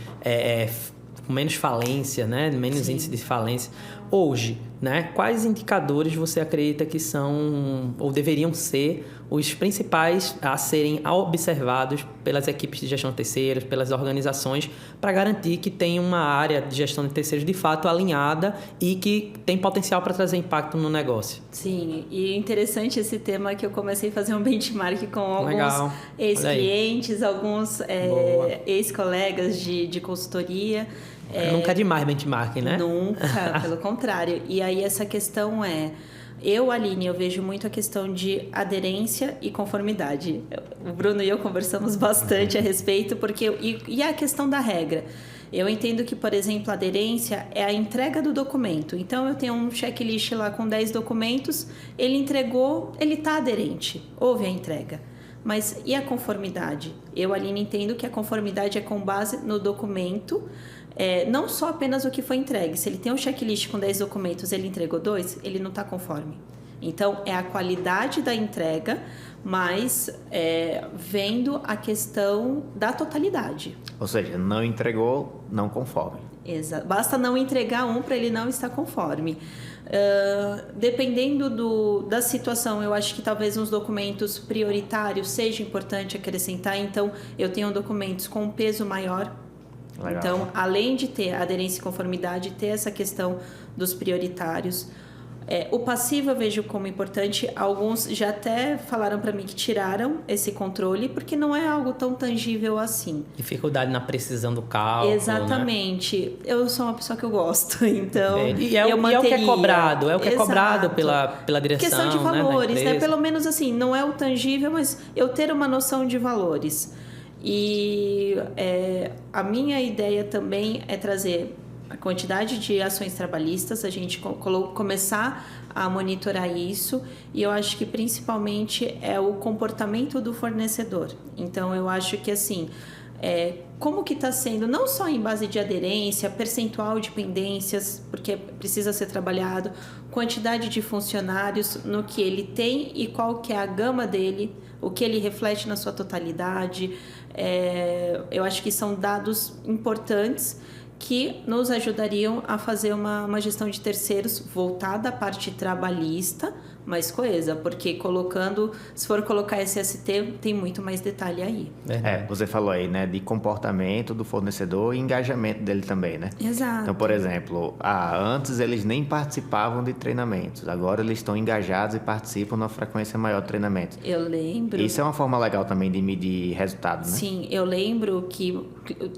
Speaker 1: com menos falência, né? Menos índice de falência. Hoje, né? Quais indicadores você acredita que são ou deveriam ser os principais a serem observados pelas equipes de gestão de terceiros, pelas organizações, para garantir que tem uma área de gestão de terceiros de fato alinhada e que tem potencial para trazer impacto no negócio?
Speaker 3: Sim, e interessante esse tema que eu comecei a fazer um benchmark com alguns ex-clientes, alguns ex-colegas de consultoria.
Speaker 1: Nunca é demais benchmarking, né?
Speaker 3: Nunca, pelo contrário. E aí essa questão eu, Aline, eu vejo muito a questão de aderência e conformidade. O Bruno e eu conversamos bastante a respeito, porque e a questão da regra. Eu entendo que, por exemplo, a aderência é a entrega do documento. Então, eu tenho um checklist lá com 10 documentos, ele entregou, ele está aderente, houve a entrega. Mas e a conformidade? Eu, Aline, entendo que a conformidade é com base no documento, não só apenas o que foi entregue. Se ele tem um checklist com 10 documentos, ele entregou 2, ele não está conforme. Então, é a qualidade da entrega, mas vendo a questão da totalidade.
Speaker 2: Ou seja, não entregou, não conforme.
Speaker 3: Exato. Basta não entregar para ele não estar conforme. Dependendo da situação, eu acho que talvez uns documentos prioritários seja importante acrescentar. Então, eu tenho documentos com um peso maior. Legal. Então, além de ter aderência e conformidade, ter essa questão dos prioritários. O passivo eu vejo como importante. Alguns já até falaram para mim que tiraram esse controle, porque não é algo tão tangível assim.
Speaker 1: Dificuldade na precisão do cálculo.
Speaker 3: Exatamente. Né? Eu sou uma pessoa que eu gosto, então
Speaker 1: eu manteria. O que é cobrado, é o que é cobrado pela direção.
Speaker 3: Questão de valores, né? Pelo menos assim, não é o tangível, mas eu ter uma noção de valores. E a minha ideia também é trazer a quantidade de ações trabalhistas, a gente começar a monitorar isso, e eu acho que principalmente é o comportamento do fornecedor. Então, eu acho que assim, como que está sendo, não só em base de aderência, percentual de pendências, porque precisa ser trabalhado, quantidade de funcionários, no que ele tem e qual que é a gama dele, o que ele reflete na sua totalidade. Eu acho que são dados importantes que nos ajudariam a fazer uma gestão de terceiros voltada à parte trabalhista, mais coesa, porque se for colocar SST, tem muito mais detalhe aí.
Speaker 2: Você falou aí, né, de comportamento do fornecedor e engajamento dele também, né?
Speaker 3: Exato.
Speaker 2: Então, por exemplo, antes eles nem participavam de treinamentos, agora eles estão engajados e participam numa frequência maior de treinamentos.
Speaker 3: Eu lembro.
Speaker 2: Isso é uma forma legal também de medir resultados, né?
Speaker 3: Sim, eu lembro que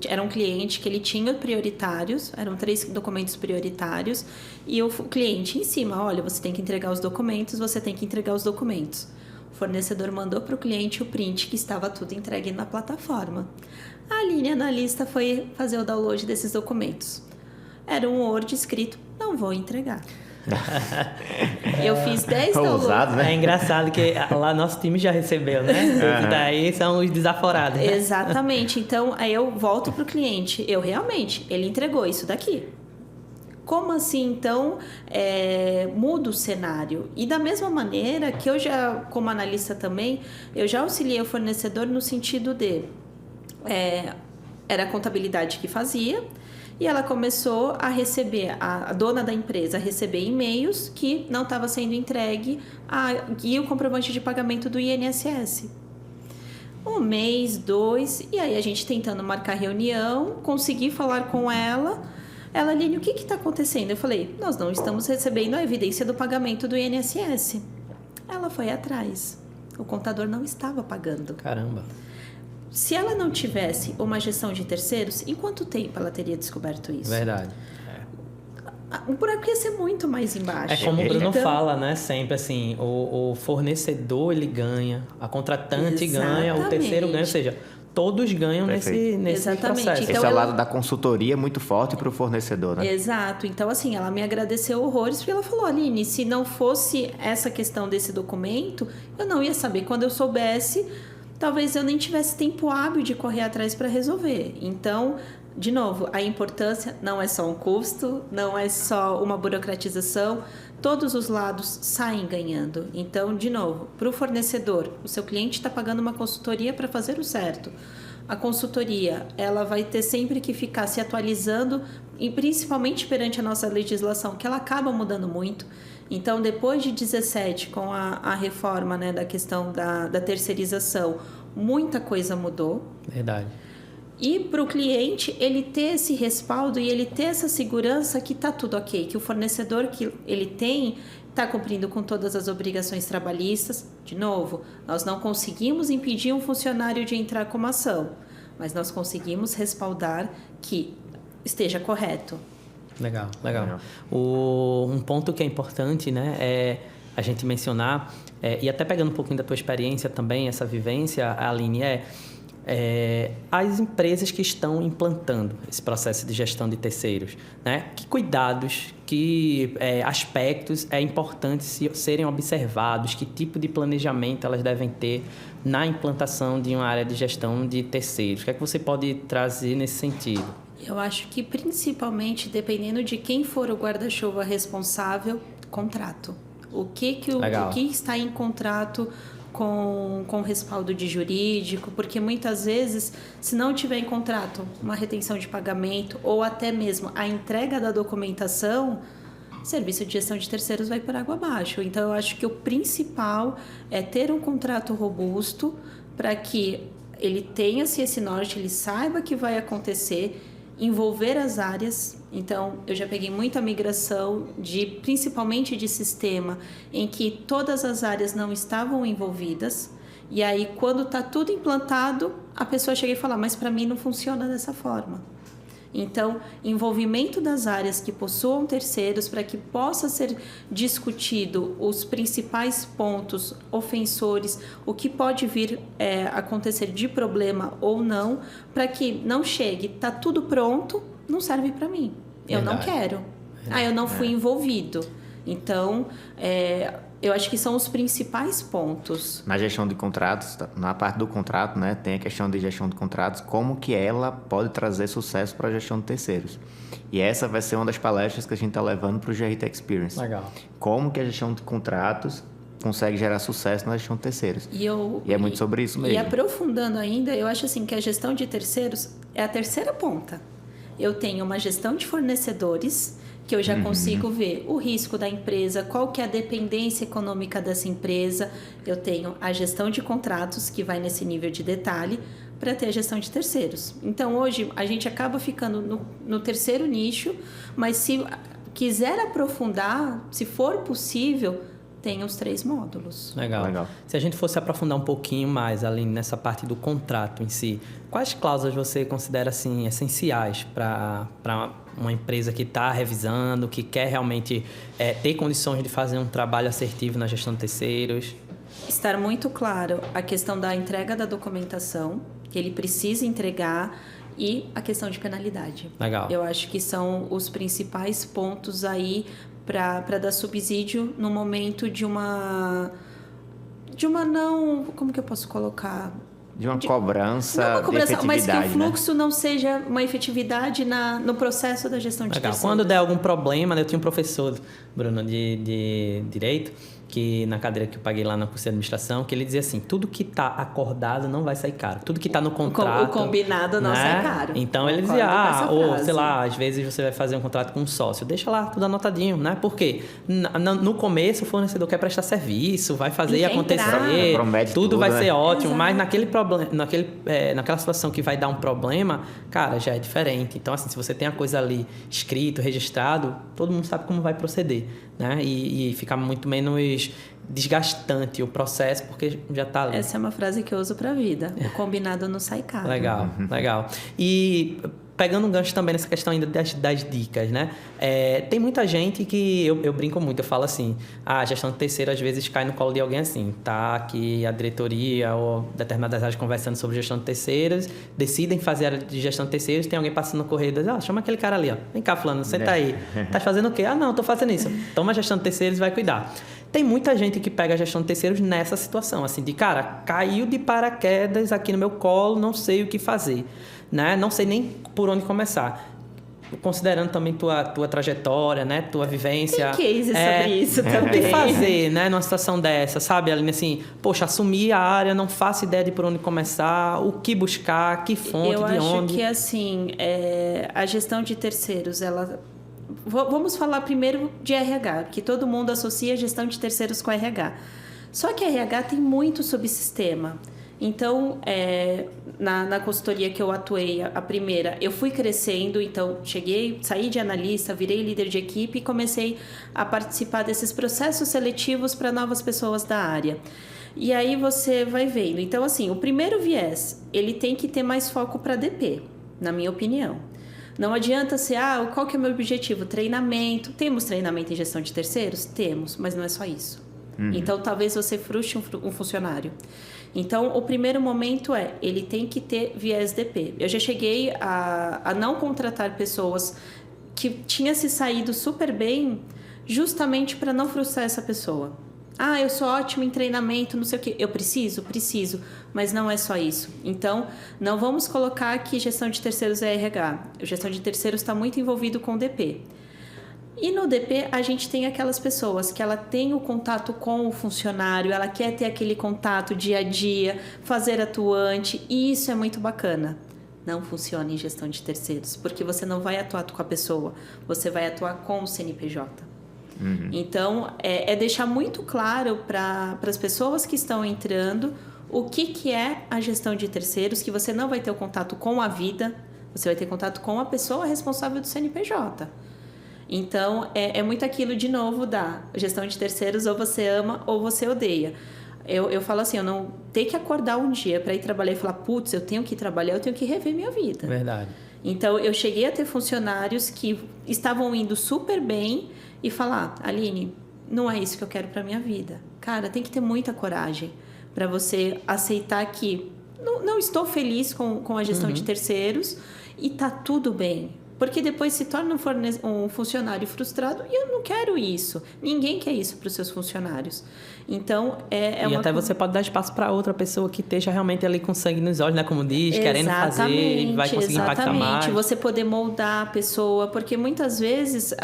Speaker 3: era um cliente que ele tinha prioritários, eram 3 documentos prioritários, e o cliente em cima, olha, você tem que entregar os documentos, você tem que entregar os documentos. O fornecedor mandou para o cliente o print que estava tudo entregue na plataforma. A Aline, analista, foi fazer o download desses documentos. Era um Word escrito, não vou entregar. Eu fiz 10 downloads.
Speaker 1: Né? É engraçado que lá nosso time já recebeu, né? Daí são os desaforados. Né?
Speaker 3: Exatamente. Então, aí eu volto para o cliente. Ele entregou isso daqui. Como assim, então, muda o cenário? E da mesma maneira que eu já, como analista também, eu já auxiliei o fornecedor no sentido de... era a contabilidade que fazia, E ela começou a receber, a dona da empresa, a receber e-mails que não estava sendo entregue e o comprovante de pagamento do INSS. 1 mês, 2, e aí a gente tentando marcar reunião, consegui falar com ela. Ela, Aline, o que está acontecendo? Eu falei, nós não estamos recebendo a evidência do pagamento do INSS. Ela foi atrás. O contador não estava pagando.
Speaker 1: Caramba.
Speaker 3: Se ela não tivesse uma gestão de terceiros, em quanto tempo ela teria descoberto isso?
Speaker 1: Verdade.
Speaker 3: O buraco ia ser muito mais embaixo.
Speaker 1: É como o Bruno fala, né? Sempre assim, o fornecedor ele ganha, a contratante ganha, o terceiro ganha, ou seja, todos ganham nesse processo.
Speaker 3: Então,
Speaker 2: esse é o lado da consultoria muito forte para o fornecedor, né?
Speaker 3: Exato. Então, assim, ela me agradeceu horrores porque ela falou, Aline, se não fosse essa questão desse documento, eu não ia saber. Quando eu soubesse, talvez eu nem tivesse tempo hábil de correr atrás para resolver. Então, de novo, a importância não é só um custo, não é só uma burocratização, todos os lados saem ganhando. Então, de novo, para o fornecedor, o seu cliente está pagando uma consultoria para fazer o certo. A consultoria, ela vai ter sempre que ficar se atualizando, e principalmente perante a nossa legislação, que ela acaba mudando muito. Então, depois de 17, com a reforma, né, da questão da terceirização, muita coisa mudou.
Speaker 1: Verdade.
Speaker 3: E para o cliente, ele ter esse respaldo e ele ter essa segurança que está tudo ok, que o fornecedor que ele tem está cumprindo com todas as obrigações trabalhistas. De novo, nós não conseguimos impedir um funcionário de entrar com uma ação, mas nós conseguimos respaldar que esteja correto.
Speaker 1: Legal. Um ponto que é importante, né, é a gente mencionar, e até pegando um pouquinho da tua experiência também, essa vivência, Aline, as empresas que estão implantando esse processo de gestão de terceiros, né? Que cuidados, que aspectos é importante serem observados, que tipo de planejamento elas devem ter na implantação de uma área de gestão de terceiros? O que é que você pode trazer nesse sentido?
Speaker 3: Eu acho que principalmente, dependendo de quem for o guarda-chuva responsável, contrato. O que está em contrato com respaldo de jurídico, porque muitas vezes, se não tiver em contrato uma retenção de pagamento ou até mesmo a entrega da documentação, o serviço de gestão de terceiros vai por água abaixo. Então, eu acho que o principal é ter um contrato robusto para que ele tenha-se esse norte, ele saiba que vai acontecer, envolver as áreas. Então, eu já peguei muita migração, principalmente de sistema, em que todas as áreas não estavam envolvidas. E aí, quando está tudo implantado, a pessoa chega e fala, mas para mim não funciona dessa forma. Então, envolvimento das áreas que possuam terceiros para que possa ser discutido os principais pontos ofensores, o que pode vir acontecer de problema ou não, para que não chegue, está tudo pronto, não serve para mim. Eu não quero. Eu não fui envolvido. Então, eu acho que são os principais pontos.
Speaker 2: Na gestão de contratos, na parte do contrato, né, tem a questão de gestão de contratos, como que ela pode trazer sucesso para a gestão de terceiros. E essa vai ser uma das palestras que a gente está levando para o GRT Experience.
Speaker 1: Legal.
Speaker 2: Como que a gestão de contratos consegue gerar sucesso na gestão de terceiros. E é muito sobre isso mesmo.
Speaker 3: E aprofundando ainda, eu acho assim que a gestão de terceiros é a terceira ponta. Eu tenho uma gestão de fornecedores, que eu já consigo ver o risco da empresa, qual que é a dependência econômica dessa empresa. Eu tenho a gestão de contratos, que vai nesse nível de detalhe, para ter a gestão de terceiros. Então, hoje, a gente acaba ficando no terceiro nicho, mas se quiser aprofundar, se for possível, tem os 3 módulos.
Speaker 1: Legal. Se a gente fosse aprofundar um pouquinho mais, Aline, nessa parte do contrato em si, quais cláusulas você considera assim, essenciais para uma empresa que está revisando, que quer realmente ter condições de fazer um trabalho assertivo na gestão de terceiros?
Speaker 3: Estar muito claro a questão da entrega da documentação, que ele precisa entregar, e a questão de penalidade.
Speaker 1: Legal.
Speaker 3: Eu acho que são os principais pontos aí para dar subsídio no momento de uma não... Como que eu posso colocar?
Speaker 2: De uma cobrança,
Speaker 3: não uma cobrança,
Speaker 2: de
Speaker 3: mas que o
Speaker 2: efetividade,
Speaker 3: fluxo não seja uma efetividade no processo da gestão de terceiros.
Speaker 1: Quando der algum problema, eu tinha um professor, Bruno, de Direito, que na cadeira que eu paguei lá na curso de administração, que ele dizia assim, tudo que está acordado não vai sair caro. Tudo que está no contrato...
Speaker 3: O combinado não sai caro.
Speaker 1: Então, ele dizia, ou sei lá, às vezes você vai fazer um contrato com um sócio, deixa lá tudo anotadinho, né? Porque no começo o fornecedor quer prestar serviço, vai fazer e acontecer, tudo vai ser ótimo, mas naquela situação que vai dar um problema, cara, já é diferente. Então, assim, se você tem a coisa ali escrito, registrado, todo mundo sabe como vai proceder, né? E fica muito menos desgastante o processo, porque já está ali.
Speaker 3: Essa é uma frase que eu uso para a vida. O combinado não sai caro.
Speaker 1: Legal, legal. E pegando um gancho também nessa questão ainda das dicas, né? Tem muita gente que eu brinco muito, eu falo assim, a gestão de terceiro às vezes cai no colo de alguém assim, tá aqui a diretoria ou determinadas áreas conversando sobre gestão de terceiros, decidem fazer a área de gestão de terceiros, tem alguém passando no correio e diz, chama aquele cara ali, ó. Vem cá, fulano, senta aí. Tá fazendo o quê? Não, tô fazendo isso. Toma a gestão de terceiros e vai cuidar. Tem muita gente que pega a gestão de terceiros nessa situação, assim, de cara, caiu de paraquedas aqui no meu colo, não sei o que fazer, né? Não sei nem por onde começar. Considerando também tua trajetória, né? Tua vivência.
Speaker 3: Tem case sobre isso também.
Speaker 1: O que fazer, né? Numa situação dessa, sabe, Aline? Assim, poxa, assumir a área, não faço ideia de por onde começar, o que buscar, que fonte, de onde.
Speaker 3: Eu acho que, assim, a gestão de terceiros, ela... Vamos falar primeiro de RH, que todo mundo associa a gestão de terceiros com RH. Só que a RH tem muito subsistema. Então, na consultoria que eu atuei, a primeira, eu fui crescendo, então saí de analista, virei líder de equipe e comecei a participar desses processos seletivos para novas pessoas da área. E aí você vai vendo. Então, assim, o primeiro viés, ele tem que ter mais foco para DP, na minha opinião. Não adianta ser, qual que é o meu objetivo? Treinamento. Temos treinamento em gestão de terceiros? Temos, mas não é só isso. Então, talvez você frustre um funcionário. Então, o primeiro momento ele tem que ter viés DP. Eu já cheguei a não contratar pessoas que tinham se saído super bem justamente para não frustrar essa pessoa. Eu sou ótimo em treinamento, não sei o quê. Eu preciso, mas não é só isso. Então, não vamos colocar que gestão de terceiros é RH. A gestão de terceiros está muito envolvido com o DP. E no DP, a gente tem aquelas pessoas que ela tem o contato com o funcionário, ela quer ter aquele contato dia a dia, fazer atuante, e isso é muito bacana. Não funciona em gestão de terceiros, porque você não vai atuar com a pessoa, você vai atuar com o CNPJ. Então, deixar muito claro para as pessoas que estão entrando o que é a gestão de terceiros, que você não vai ter o contato com a vida, você vai ter contato com a pessoa responsável do CNPJ. Então, é muito aquilo, de novo, da gestão de terceiros, ou você ama ou você odeia. Eu falo assim, eu não tenho que acordar um dia para ir trabalhar e falar, putz, eu tenho que trabalhar, eu tenho que rever minha vida.
Speaker 1: Verdade.
Speaker 3: Então, eu cheguei a ter funcionários que estavam indo super bem e falar, Aline, não é isso que eu quero para minha vida. Cara, tem que ter muita coragem para você aceitar que não estou feliz com a gestão de terceiros e tá tudo bem. Porque depois se torna um funcionário frustrado e eu não quero isso. Ninguém quer isso para os seus funcionários. Então,
Speaker 1: e até você pode dar espaço para outra pessoa que esteja realmente ali com sangue nos olhos, né? Como diz, querendo fazer, vai conseguir impactar mais.
Speaker 3: Você poder moldar a pessoa, porque muitas vezes...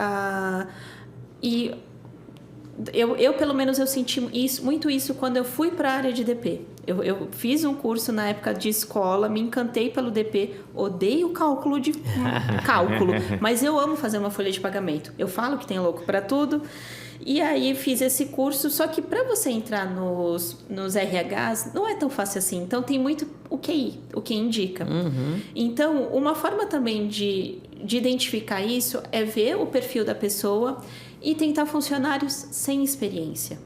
Speaker 3: Eu, pelo menos, eu senti muito isso quando eu fui para a área de DP. Eu fiz um curso na época de escola, me encantei pelo DP, odeio cálculo, mas eu amo fazer uma folha de pagamento. Eu falo que tem louco para tudo. E aí fiz esse curso, só que para você entrar nos RHs não é tão fácil assim. Então tem muito o QI indica. Então, uma forma também de identificar isso é ver o perfil da pessoa e tentar funcionários sem experiência.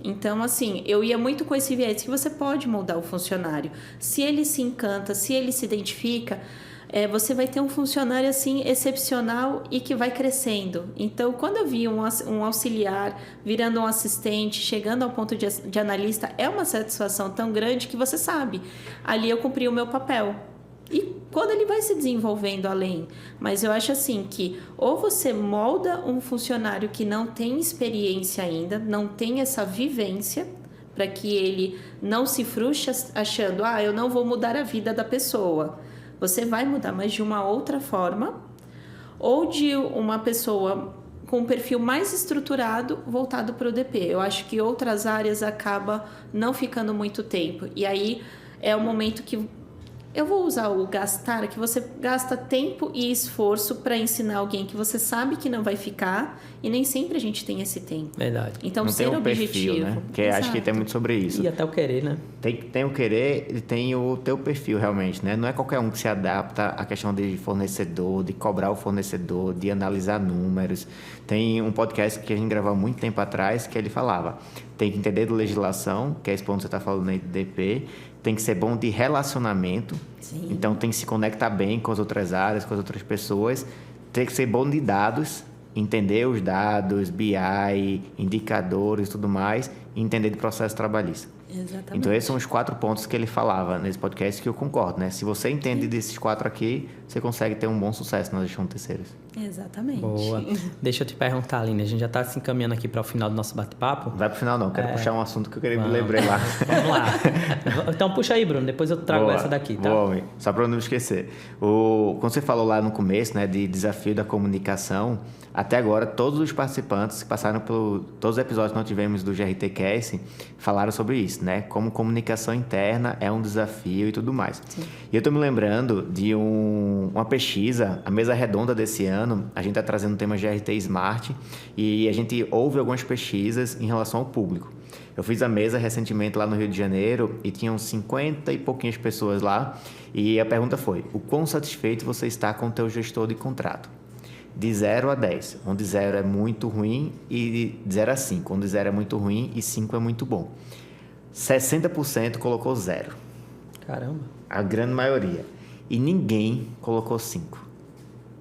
Speaker 3: Então, assim, eu ia muito com esse viés que você pode moldar o funcionário. Se ele se encanta, se ele se identifica, você vai ter um funcionário, assim, excepcional e que vai crescendo. Então, quando eu vi um auxiliar virando um assistente, chegando ao ponto de analista, é uma satisfação tão grande que você sabe, ali eu cumpri o meu papel. E quando ele vai se desenvolvendo além. Mas eu acho assim que ou você molda um funcionário que não tem experiência ainda, não tem essa vivência, para que ele não se frustre achando, eu não vou mudar a vida da pessoa. Você vai mudar, mas de uma outra forma, ou de uma pessoa com um perfil mais estruturado voltado para o DP. Eu acho que outras áreas acaba não ficando muito tempo. E aí é o momento que eu vou usar o gastar, que você gasta tempo e esforço para ensinar alguém que você sabe que não vai ficar, e nem sempre a gente tem esse tempo.
Speaker 1: Verdade.
Speaker 3: Então,
Speaker 2: não
Speaker 3: ser
Speaker 2: tem um
Speaker 3: objetivo.
Speaker 2: perfil, né? Que acho que tem muito sobre isso.
Speaker 1: E até o querer, né?
Speaker 2: Tem o querer e tem o teu perfil, realmente, né? Não é qualquer um que se adapta à questão de fornecedor, de cobrar o fornecedor, de analisar números. Tem um podcast que a gente gravou há muito tempo atrás que ele falava: tem que entender de legislação, que é esse ponto que você está falando aí de DP, tem que ser bom de relacionamento.
Speaker 3: Sim.
Speaker 2: Então tem que se conectar bem com as outras áreas, com as outras pessoas, tem que ser bom de dados, entender os dados, BI, indicadores e tudo mais, e entender de processo trabalhista.
Speaker 3: Exatamente.
Speaker 2: Então esses são os 4 pontos que ele falava nesse podcast, que eu concordo, né? Se você entende desses 4 aqui, você consegue ter um bom sucesso na gestão de terceiros.
Speaker 3: Exatamente.
Speaker 1: Boa. Deixa eu te perguntar, Aline, a gente já está se encaminhando aqui para o final do nosso bate-papo.
Speaker 2: Não vai pro final não, quero puxar um assunto que eu queria me lembrei lá.
Speaker 1: Vamos lá. Então puxa aí, Bruno, depois eu trago essa daqui, tá?
Speaker 2: Boa, só para não esquecer. Quando você falou lá no começo, né, de desafio da comunicação, até agora todos os participantes que passaram por todos os episódios que nós tivemos do GRTcast falaram sobre isso, né? Como comunicação interna é um desafio e tudo mais.
Speaker 3: Sim.
Speaker 2: E eu estou me lembrando de uma pesquisa, a mesa redonda desse ano, a gente está trazendo o tema GRT Smart e a gente ouve algumas pesquisas em relação ao público. Eu fiz a mesa recentemente lá no Rio de Janeiro e tinham 50 e pouquinhas pessoas lá e a pergunta foi: o quão satisfeito você está com o teu gestor de contrato? De 0 a 10, onde 0 é muito ruim e de 0 a 5, onde 0 é muito ruim e 5 é muito bom. 60% colocou 0.
Speaker 1: Caramba.
Speaker 2: A grande maioria. E ninguém colocou 5.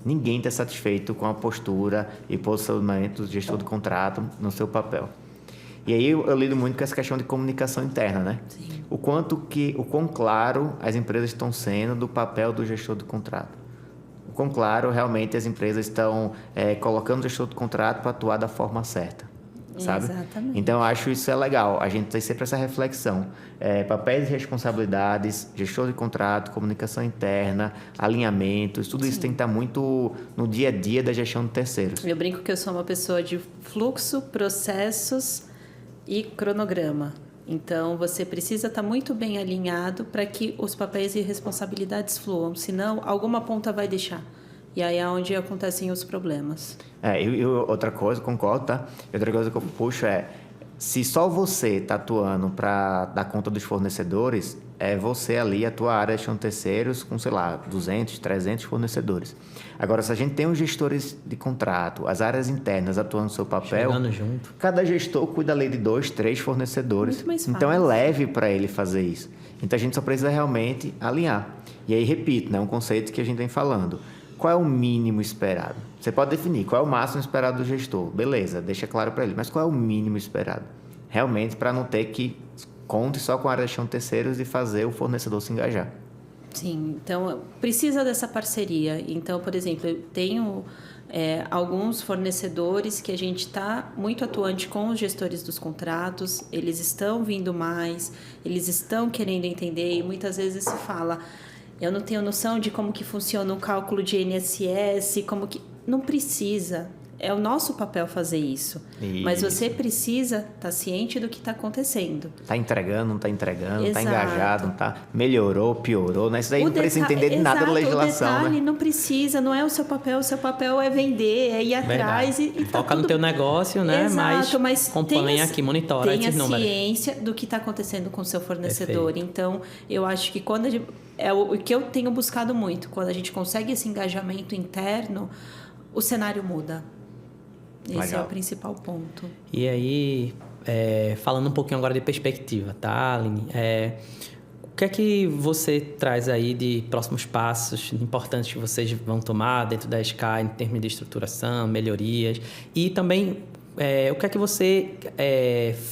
Speaker 2: Ninguém está satisfeito com a postura e posicionamento do gestor de contrato no seu papel. E aí eu lido muito com essa questão de comunicação interna, né?
Speaker 3: Sim.
Speaker 2: O quão claro as empresas estão sendo do papel do gestor de contrato. O quão claro realmente as empresas estão colocando o gestor de contrato para atuar da forma certa, sabe?
Speaker 3: Exatamente.
Speaker 2: Então, eu acho isso legal. A gente tem sempre essa reflexão. Papéis e responsabilidades, gestor de contrato, comunicação interna, alinhamentos, tudo isso tem que estar muito no dia a dia da gestão de terceiros.
Speaker 3: Eu brinco que eu sou uma pessoa de fluxo, processos e cronograma. Então, você precisa estar muito bem alinhado para que os papéis e responsabilidades fluam, senão alguma ponta vai deixar. E aí é onde acontecem os problemas.
Speaker 2: E outra coisa, concordo, tá? E outra coisa que eu puxo se só você está atuando para dar conta dos fornecedores, é você ali, a tua área de terceiros com, sei lá, 200, 300 fornecedores. Agora, se a gente tem os gestores de contrato, as áreas internas atuando no seu papel...
Speaker 1: Chegando junto.
Speaker 2: Cada gestor cuida ali de 2, 3 fornecedores.
Speaker 3: Muito mais fácil.
Speaker 2: Então, é leve para ele fazer isso. Então, a gente só precisa realmente alinhar. E aí, repito, né, um conceito que a gente vem falando. Qual é o mínimo esperado? Você pode definir qual é o máximo esperado do gestor. Beleza, deixa claro para ele. Mas qual é o mínimo esperado? Realmente, para não ter que conte só com a área de gestão de terceiros e fazer o fornecedor se engajar.
Speaker 3: Sim, então precisa dessa parceria. Então, por exemplo, eu tenho alguns fornecedores que a gente está muito atuante com os gestores dos contratos, eles estão vindo mais, eles estão querendo entender e muitas vezes se fala... Eu não tenho noção de como que funciona o cálculo de INSS, como que... Não precisa. É o nosso papel fazer isso. Mas você precisa estar ciente do que está acontecendo.
Speaker 2: Está entregando, não está entregando, está
Speaker 3: Exato.
Speaker 2: engajado, não está... Melhorou, piorou, né? Isso daí
Speaker 3: O
Speaker 2: não precisa entender de nada da legislação,
Speaker 3: o detalhe
Speaker 2: né?
Speaker 3: não precisa, não é o seu papel é vender, é ir atrás e tá
Speaker 1: foca
Speaker 3: tudo...
Speaker 1: no teu negócio, né?
Speaker 3: Exato, mas
Speaker 1: acompanha aqui, monitora esses números.
Speaker 3: Tenha ciência do que está acontecendo com o seu fornecedor.
Speaker 1: Perfeito.
Speaker 3: Então, eu acho que quando o que eu tenho buscado muito, quando a gente consegue esse engajamento interno, o cenário muda. Esse
Speaker 2: Legal.
Speaker 3: é o principal ponto.
Speaker 1: E aí, falando um pouquinho agora de perspectiva, tá, Aline? O que é que você traz aí de próximos passos importantes que vocês vão tomar dentro da Sky em termos de estruturação, melhorias? E também, o que é que você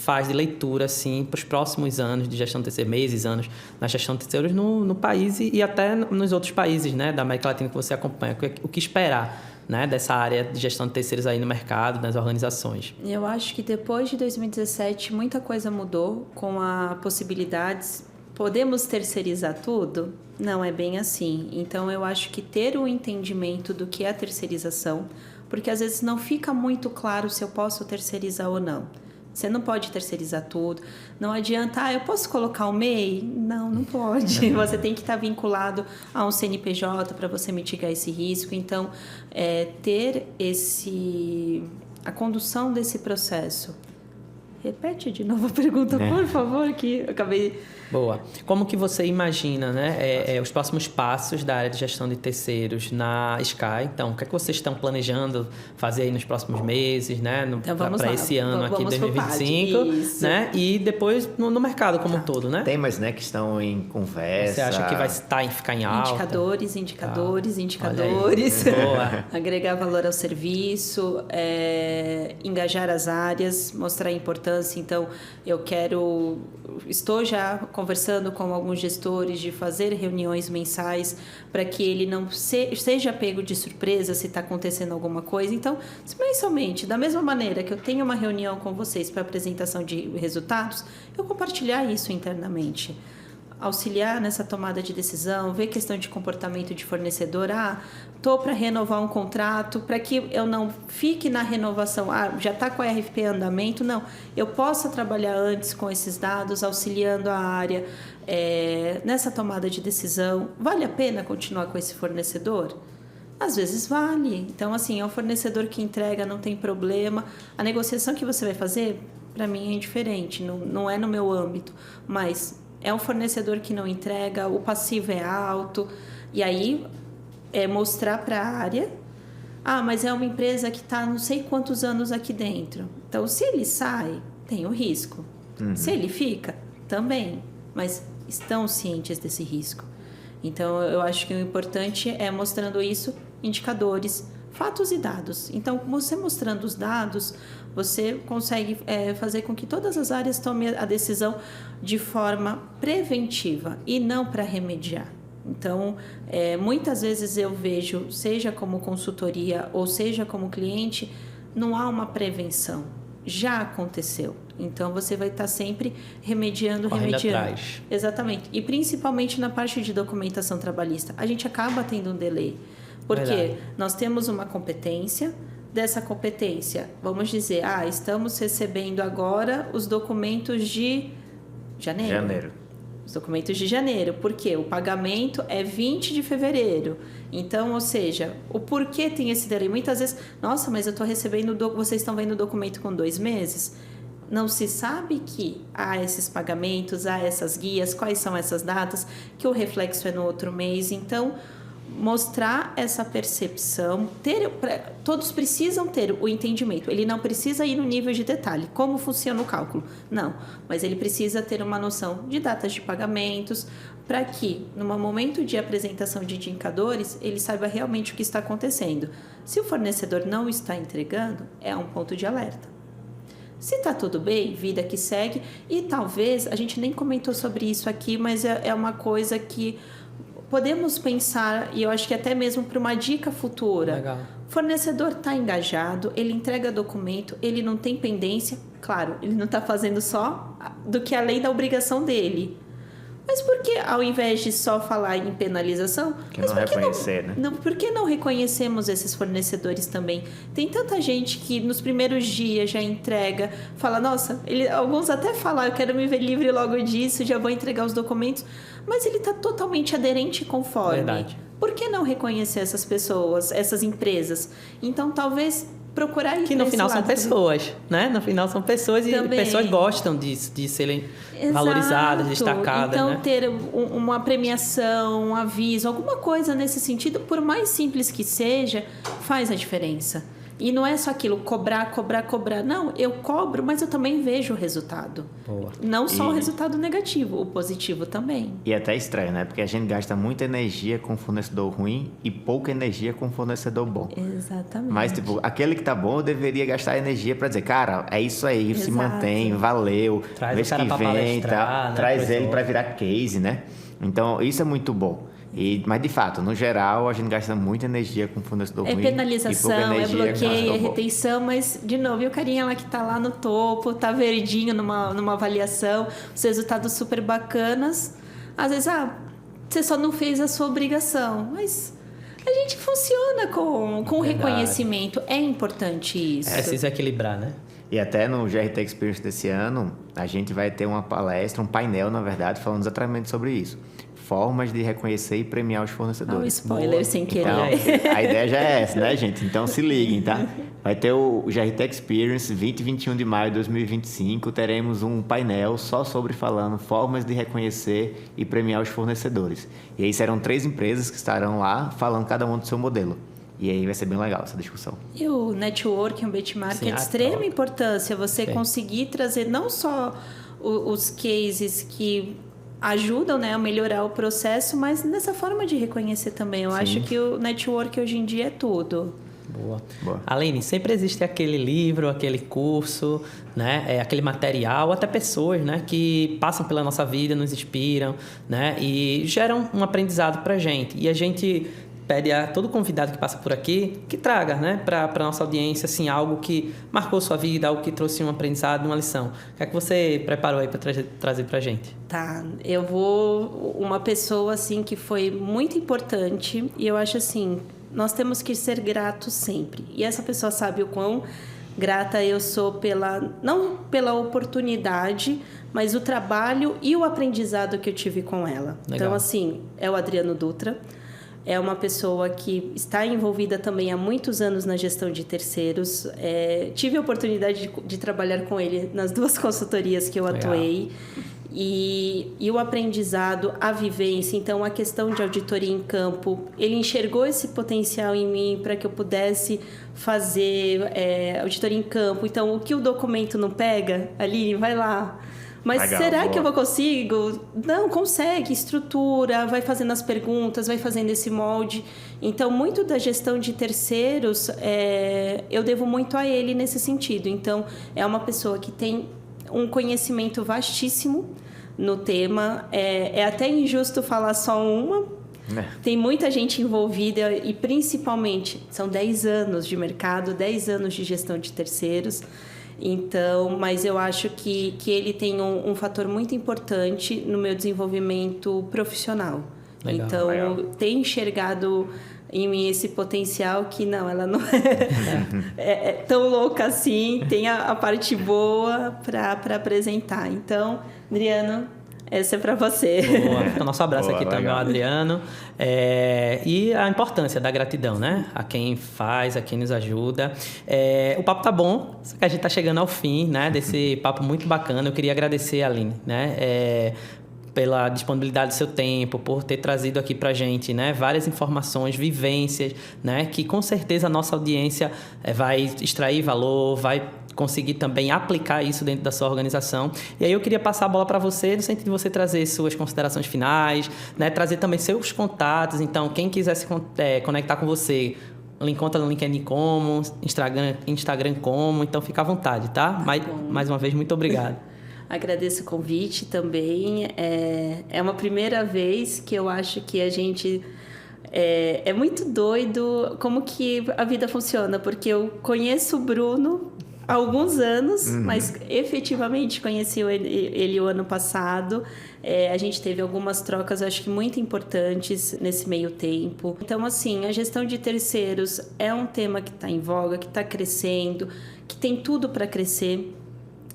Speaker 1: faz de leitura assim, para os próximos anos de gestão de terceiros, meses, anos, na gestão de terceiros no país e até nos outros países, né, da América Latina que você acompanha? O que esperar, né, dessa área de gestão de terceiros aí no mercado, nas organizações?
Speaker 3: Eu acho que depois de 2017 muita coisa mudou com a possibilidades. Podemos terceirizar tudo? Não é bem assim. Então eu acho que ter um entendimento do que é a terceirização, porque às vezes não fica muito claro se eu posso terceirizar ou não. Você não pode terceirizar tudo. Não adianta, eu posso colocar o MEI? Não pode. Você tem que estar vinculado a um CNPJ para você mitigar esse risco. Então, ter a condução desse processo. Repete de novo a pergunta, por favor, que eu acabei...
Speaker 1: Boa. Como que você imagina, né, os próximos passos da área de gestão de terceiros na Sky? Então, o que é que vocês estão planejando fazer aí nos próximos meses, né, para esse ano aqui, 2025, né, e depois no mercado como um todo, né?
Speaker 2: Temas, né, que estão em conversa.
Speaker 1: Você acha que vai ficar em alta?
Speaker 3: Indicadores.
Speaker 1: Boa.
Speaker 3: Agregar valor ao serviço, engajar as áreas, mostrar a importância. Então, estou já conversando com alguns gestores de fazer reuniões mensais para que ele não seja pego de surpresa se está acontecendo alguma coisa. Então, mensalmente, da mesma maneira que eu tenho uma reunião com vocês para apresentação de resultados, eu compartilhar isso internamente. Auxiliar nessa tomada de decisão, ver questão de comportamento de fornecedor. Estou para renovar um contrato, para que eu não fique na renovação, já está com a RFP em andamento. Não, eu possa trabalhar antes com esses dados, auxiliando a área nessa tomada de decisão. Vale a pena continuar com esse fornecedor? Às vezes vale. Então, assim, é um fornecedor que entrega, não tem problema. A negociação que você vai fazer, para mim, é indiferente, não é no meu âmbito, mas... é um fornecedor que não entrega, o passivo é alto, e aí mostrar para a área, mas é uma empresa que está não sei quantos anos aqui dentro. Então, se ele sai, tem o risco. Se ele fica, também, mas estão cientes desse risco. Então, eu acho que o importante é mostrando isso, indicadores, fatos e dados. Então, você mostrando os dados, você consegue fazer com que todas as áreas tomem a decisão de forma preventiva e não para remediar. Então, muitas vezes eu vejo, seja como consultoria ou seja como cliente, não há uma prevenção. Já aconteceu. Então, você vai estar sempre remediando.
Speaker 1: Atrás.
Speaker 3: Exatamente. E principalmente na parte de documentação trabalhista. A gente acaba tendo um delay. Porque nós temos uma competência, dessa competência, vamos dizer, estamos recebendo agora os documentos de janeiro. Os documentos de janeiro, porque o pagamento é 20 de fevereiro. Então, ou seja, o porquê tem esse delay? Muitas vezes, nossa, mas eu estou recebendo, vocês estão vendo o documento com 2 meses? Não se sabe que há esses pagamentos, há essas guias, quais são essas datas, que o reflexo é no outro mês. Então, mostrar essa percepção, todos precisam ter o entendimento. Ele não precisa ir no nível de detalhe, como funciona o cálculo, não, mas ele precisa ter uma noção de datas de pagamentos, para que, no momento de apresentação de indicadores, ele saiba realmente o que está acontecendo. Se o fornecedor não está entregando, é um ponto de alerta. Se está tudo bem, vida que segue, e talvez, a gente nem comentou sobre isso aqui, mas é uma coisa que podemos pensar, e eu acho que até mesmo para uma dica futura.
Speaker 1: Legal.
Speaker 3: O fornecedor está engajado, ele entrega documento, ele não tem pendência. Claro, ele não está fazendo só do que além da obrigação dele. Mas por que, ao invés de só falar em penalização... Por que não reconhecemos esses fornecedores também? Tem tanta gente que nos primeiros dias já entrega, fala, nossa, alguns até falam, eu quero me ver livre logo disso, já vou entregar os documentos, mas ele está totalmente aderente e conforme.
Speaker 1: Verdade.
Speaker 3: Por que não reconhecer essas pessoas, essas empresas? Então, talvez... procurar ir
Speaker 1: que no final são pessoas, né? No final são pessoas e pessoas gostam disso, de serem valorizadas, destacadas.
Speaker 3: Então,
Speaker 1: né?
Speaker 3: ter uma premiação, um aviso, alguma coisa nesse sentido, por mais simples que seja, faz a diferença. E não é só aquilo, cobrar. Não, eu cobro, mas eu também vejo o resultado.
Speaker 1: Boa.
Speaker 3: Não só o resultado negativo, o positivo também.
Speaker 2: E até estranho, né? Porque a gente gasta muita energia com fornecedor ruim e pouca energia com fornecedor bom.
Speaker 3: Exatamente.
Speaker 2: Mas, tipo, aquele que tá bom, eu deveria gastar energia para dizer, cara, é isso aí, se mantém, valeu.
Speaker 1: Traz
Speaker 2: mês
Speaker 1: o cara
Speaker 2: que
Speaker 1: pra
Speaker 2: vem,
Speaker 1: palestrar, né?
Speaker 2: traz ele para virar case, né? Então, isso é muito bom. Mas, de fato, no geral, a gente gasta muita energia com fornecedor ruim.
Speaker 3: É penalização, é bloqueio, é retenção, mas, de novo, e o carinha lá que tá lá no topo, tá verdinho numa avaliação, os resultados super bacanas. Às vezes, você só não fez a sua obrigação, mas A gente funciona com reconhecimento. É importante isso.
Speaker 1: Precisa equilibrar, né?
Speaker 2: E até no GRT Experience desse ano, a gente vai ter uma palestra, um painel, na verdade, falando exatamente sobre isso. Formas de reconhecer e premiar os fornecedores.
Speaker 3: Olha o spoiler sem querer.
Speaker 2: Então, a ideia já é essa, né, gente? Então, se liguem, tá? Vai ter o GRT Experience 20 e 21 de maio de 2025. Teremos um painel só sobre falando formas de reconhecer e premiar os fornecedores. E aí serão 3 empresas que estarão lá falando cada um do seu modelo. E aí vai ser bem legal essa discussão.
Speaker 3: E o networking, o benchmark é de extrema importância. Você conseguir trazer não só os cases que ajudam, né, a melhorar o processo, mas nessa forma de reconhecer também. Eu acho que o network hoje em dia é tudo.
Speaker 1: Boa. Aline, sempre existe aquele livro, aquele curso, né, aquele material, até pessoas, né, que passam pela nossa vida, nos inspiram, né, e geram um aprendizado pra gente. E a gente pede a todo convidado que passa por aqui que traga, né, para a nossa audiência, assim, algo que marcou sua vida, algo que trouxe um aprendizado, uma lição. O que é que você preparou aí para trazer para a gente?
Speaker 3: Tá, eu vou... Uma pessoa, assim, que foi muito importante e eu acho, assim, nós temos que ser gratos sempre. E essa pessoa sabe o quão grata eu sou não pela oportunidade, mas o trabalho e o aprendizado que eu tive com ela. Legal. Então, assim, é o Adriano Dutra. É uma pessoa que está envolvida também há muitos anos na gestão de terceiros. Tive a oportunidade de trabalhar com ele nas 2 consultorias que eu atuei. E o aprendizado, a vivência, então a questão de auditoria em campo, ele enxergou esse potencial em mim para que eu pudesse fazer auditoria em campo. Então, o que o documento não pega, Aline, vai lá. Mas legal, será que eu vou consigo? Não, consegue, estrutura, vai fazendo as perguntas, vai fazendo esse molde. Então, muito da gestão de terceiros, eu devo muito a ele nesse sentido. Então, é uma pessoa que tem um conhecimento vastíssimo no tema. É até injusto falar só uma. Tem muita gente envolvida e, principalmente, são 10 anos de mercado, 10 anos de gestão de terceiros. Então, mas eu acho que ele tem um fator muito importante no meu desenvolvimento profissional. Legal, então, tem enxergado em mim esse potencial que não, ela não é tão louca assim, tem a parte boa para apresentar. Então, Adriano, essa é para você.
Speaker 1: Boa. Então, nosso abraço aqui também ao Adriano. E a importância da gratidão, né? A quem faz, a quem nos ajuda. O papo tá bom, só que a gente tá chegando ao fim, né? Desse papo muito bacana. Eu queria agradecer, Aline, né? Pela disponibilidade do seu tempo, por ter trazido aqui pra gente, né, várias informações, vivências, né, que com certeza a nossa audiência vai extrair valor, vai conseguir também aplicar isso dentro da sua organização. E aí eu queria passar a bola para você, no sentido de você trazer suas considerações finais, né, trazer também seus contatos. Então, quem quiser se conectar com você, encontra no LinkedIn como, Instagram como, então fica à vontade, tá? Mais uma vez, muito obrigado.
Speaker 3: Agradeço o convite também. É uma primeira vez que eu acho que a gente... É muito doido como que a vida funciona, porque eu conheço o Bruno há alguns anos, mas efetivamente conheci ele o ano passado. A gente teve algumas trocas, eu acho que muito importantes nesse meio tempo. Então, assim, a gestão de terceiros é um tema que está em voga, que está crescendo, que tem tudo para crescer.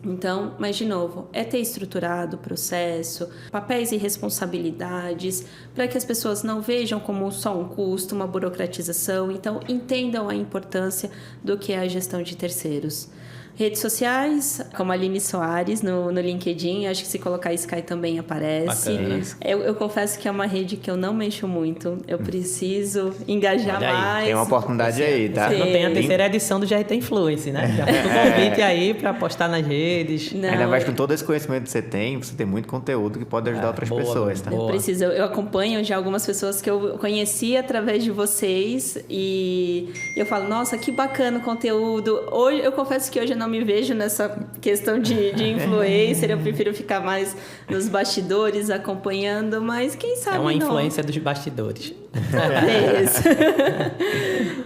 Speaker 3: Então, mas de novo, ter estruturado o processo, papéis e responsabilidades, para que as pessoas não vejam como só um custo, uma burocratização. Então, entendam a importância do que é a gestão de terceiros. Redes sociais, como a Aline Soares no LinkedIn, acho que se colocar Sky também aparece. Eu confesso que é uma rede que eu não mexo muito, eu preciso engajar mais.
Speaker 2: Tem uma oportunidade aí, tá?
Speaker 1: Não tem a terceira edição do GRT Influence, né? Já fica o convite aí para postar nas redes.
Speaker 3: Não,
Speaker 2: ainda mais com todo esse conhecimento que você tem muito conteúdo que pode ajudar outras pessoas, tá?
Speaker 3: Eu acompanho já algumas pessoas que eu conheci através de vocês e eu falo, nossa, que bacana o conteúdo. Hoje, eu confesso que hoje eu não me vejo nessa questão de influencer, eu prefiro ficar mais nos bastidores acompanhando, mas quem sabe
Speaker 1: não. É uma influência dos bastidores.
Speaker 3: É isso.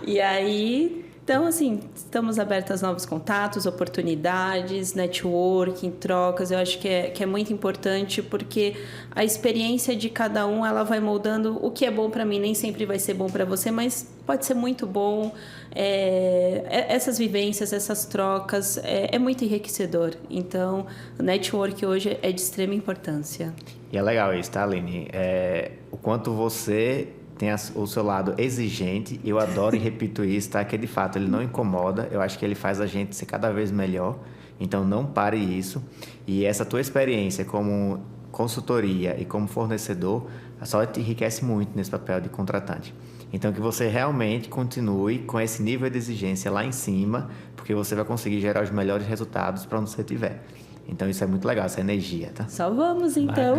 Speaker 3: E aí Então, assim, estamos abertos a novos contatos, oportunidades, networking, trocas. Eu acho que é muito importante, porque a experiência de cada um, ela vai moldando. O que é bom para mim nem sempre vai ser bom para você, mas pode ser muito bom. Essas vivências, essas trocas, é muito enriquecedor. Então, o network hoje é de extrema importância.
Speaker 2: E é legal isso, tá, Aline? O quanto você tem o seu lado exigente, eu adoro e repito isso, tá? Que de fato ele não incomoda, eu acho que ele faz a gente ser cada vez melhor, então não pare isso. E essa tua experiência como consultoria e como fornecedor só te enriquece muito nesse papel de contratante. Então que você realmente continue com esse nível de exigência lá em cima, porque você vai conseguir gerar os melhores resultados para onde você estiver. Então isso é muito legal, essa energia, tá?
Speaker 3: Só vamos, então.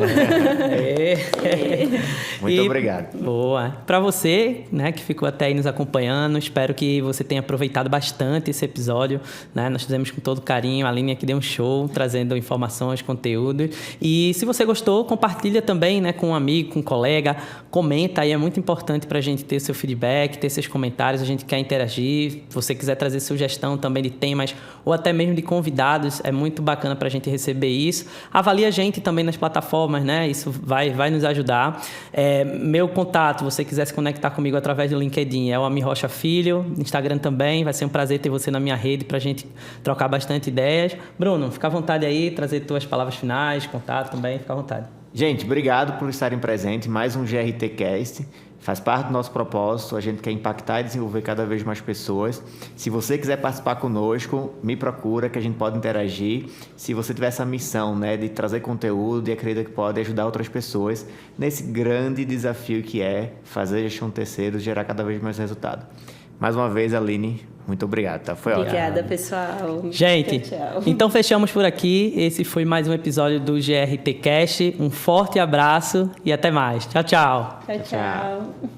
Speaker 2: Muito obrigado.
Speaker 1: Boa. Para você, né, que ficou até aí nos acompanhando, espero que você tenha aproveitado bastante esse episódio, né? Nós fizemos com todo carinho, a Aline aqui deu um show, trazendo informações, conteúdo. E se você gostou, compartilha também, né, com um amigo, com um colega, comenta aí, é muito importante para a gente ter seu feedback, ter seus comentários, a gente quer interagir. Se você quiser trazer sugestão também de temas ou até mesmo de convidados, é muito bacana para a gente receber isso. Avalie a gente também nas plataformas, né? Isso vai nos ajudar. Meu contato, se você quiser se conectar comigo através do LinkedIn, é o Amir Rocha Filho, Instagram também, vai ser um prazer ter você na minha rede para a gente trocar bastante ideias. Bruno, fica à vontade aí, trazer tuas palavras finais, contato também, fica à vontade.
Speaker 2: Gente, obrigado por estarem presentes, mais um GRTcast. Faz parte do nosso propósito, a gente quer impactar e desenvolver cada vez mais pessoas. Se você quiser participar conosco, me procura que a gente pode interagir. Se você tiver essa missão, né, de trazer conteúdo e acredita que pode ajudar outras pessoas nesse grande desafio que é fazer gestão de terceiros, gerar cada vez mais resultado. Mais uma vez, Aline, muito obrigado, tá? Foi ótimo.
Speaker 3: Obrigada, pessoal.
Speaker 1: Gente,
Speaker 3: tchau.
Speaker 1: Então fechamos por aqui. Esse foi mais um episódio do GRTcast. Um forte abraço e até mais. Tchau, tchau.
Speaker 3: Tchau, tchau.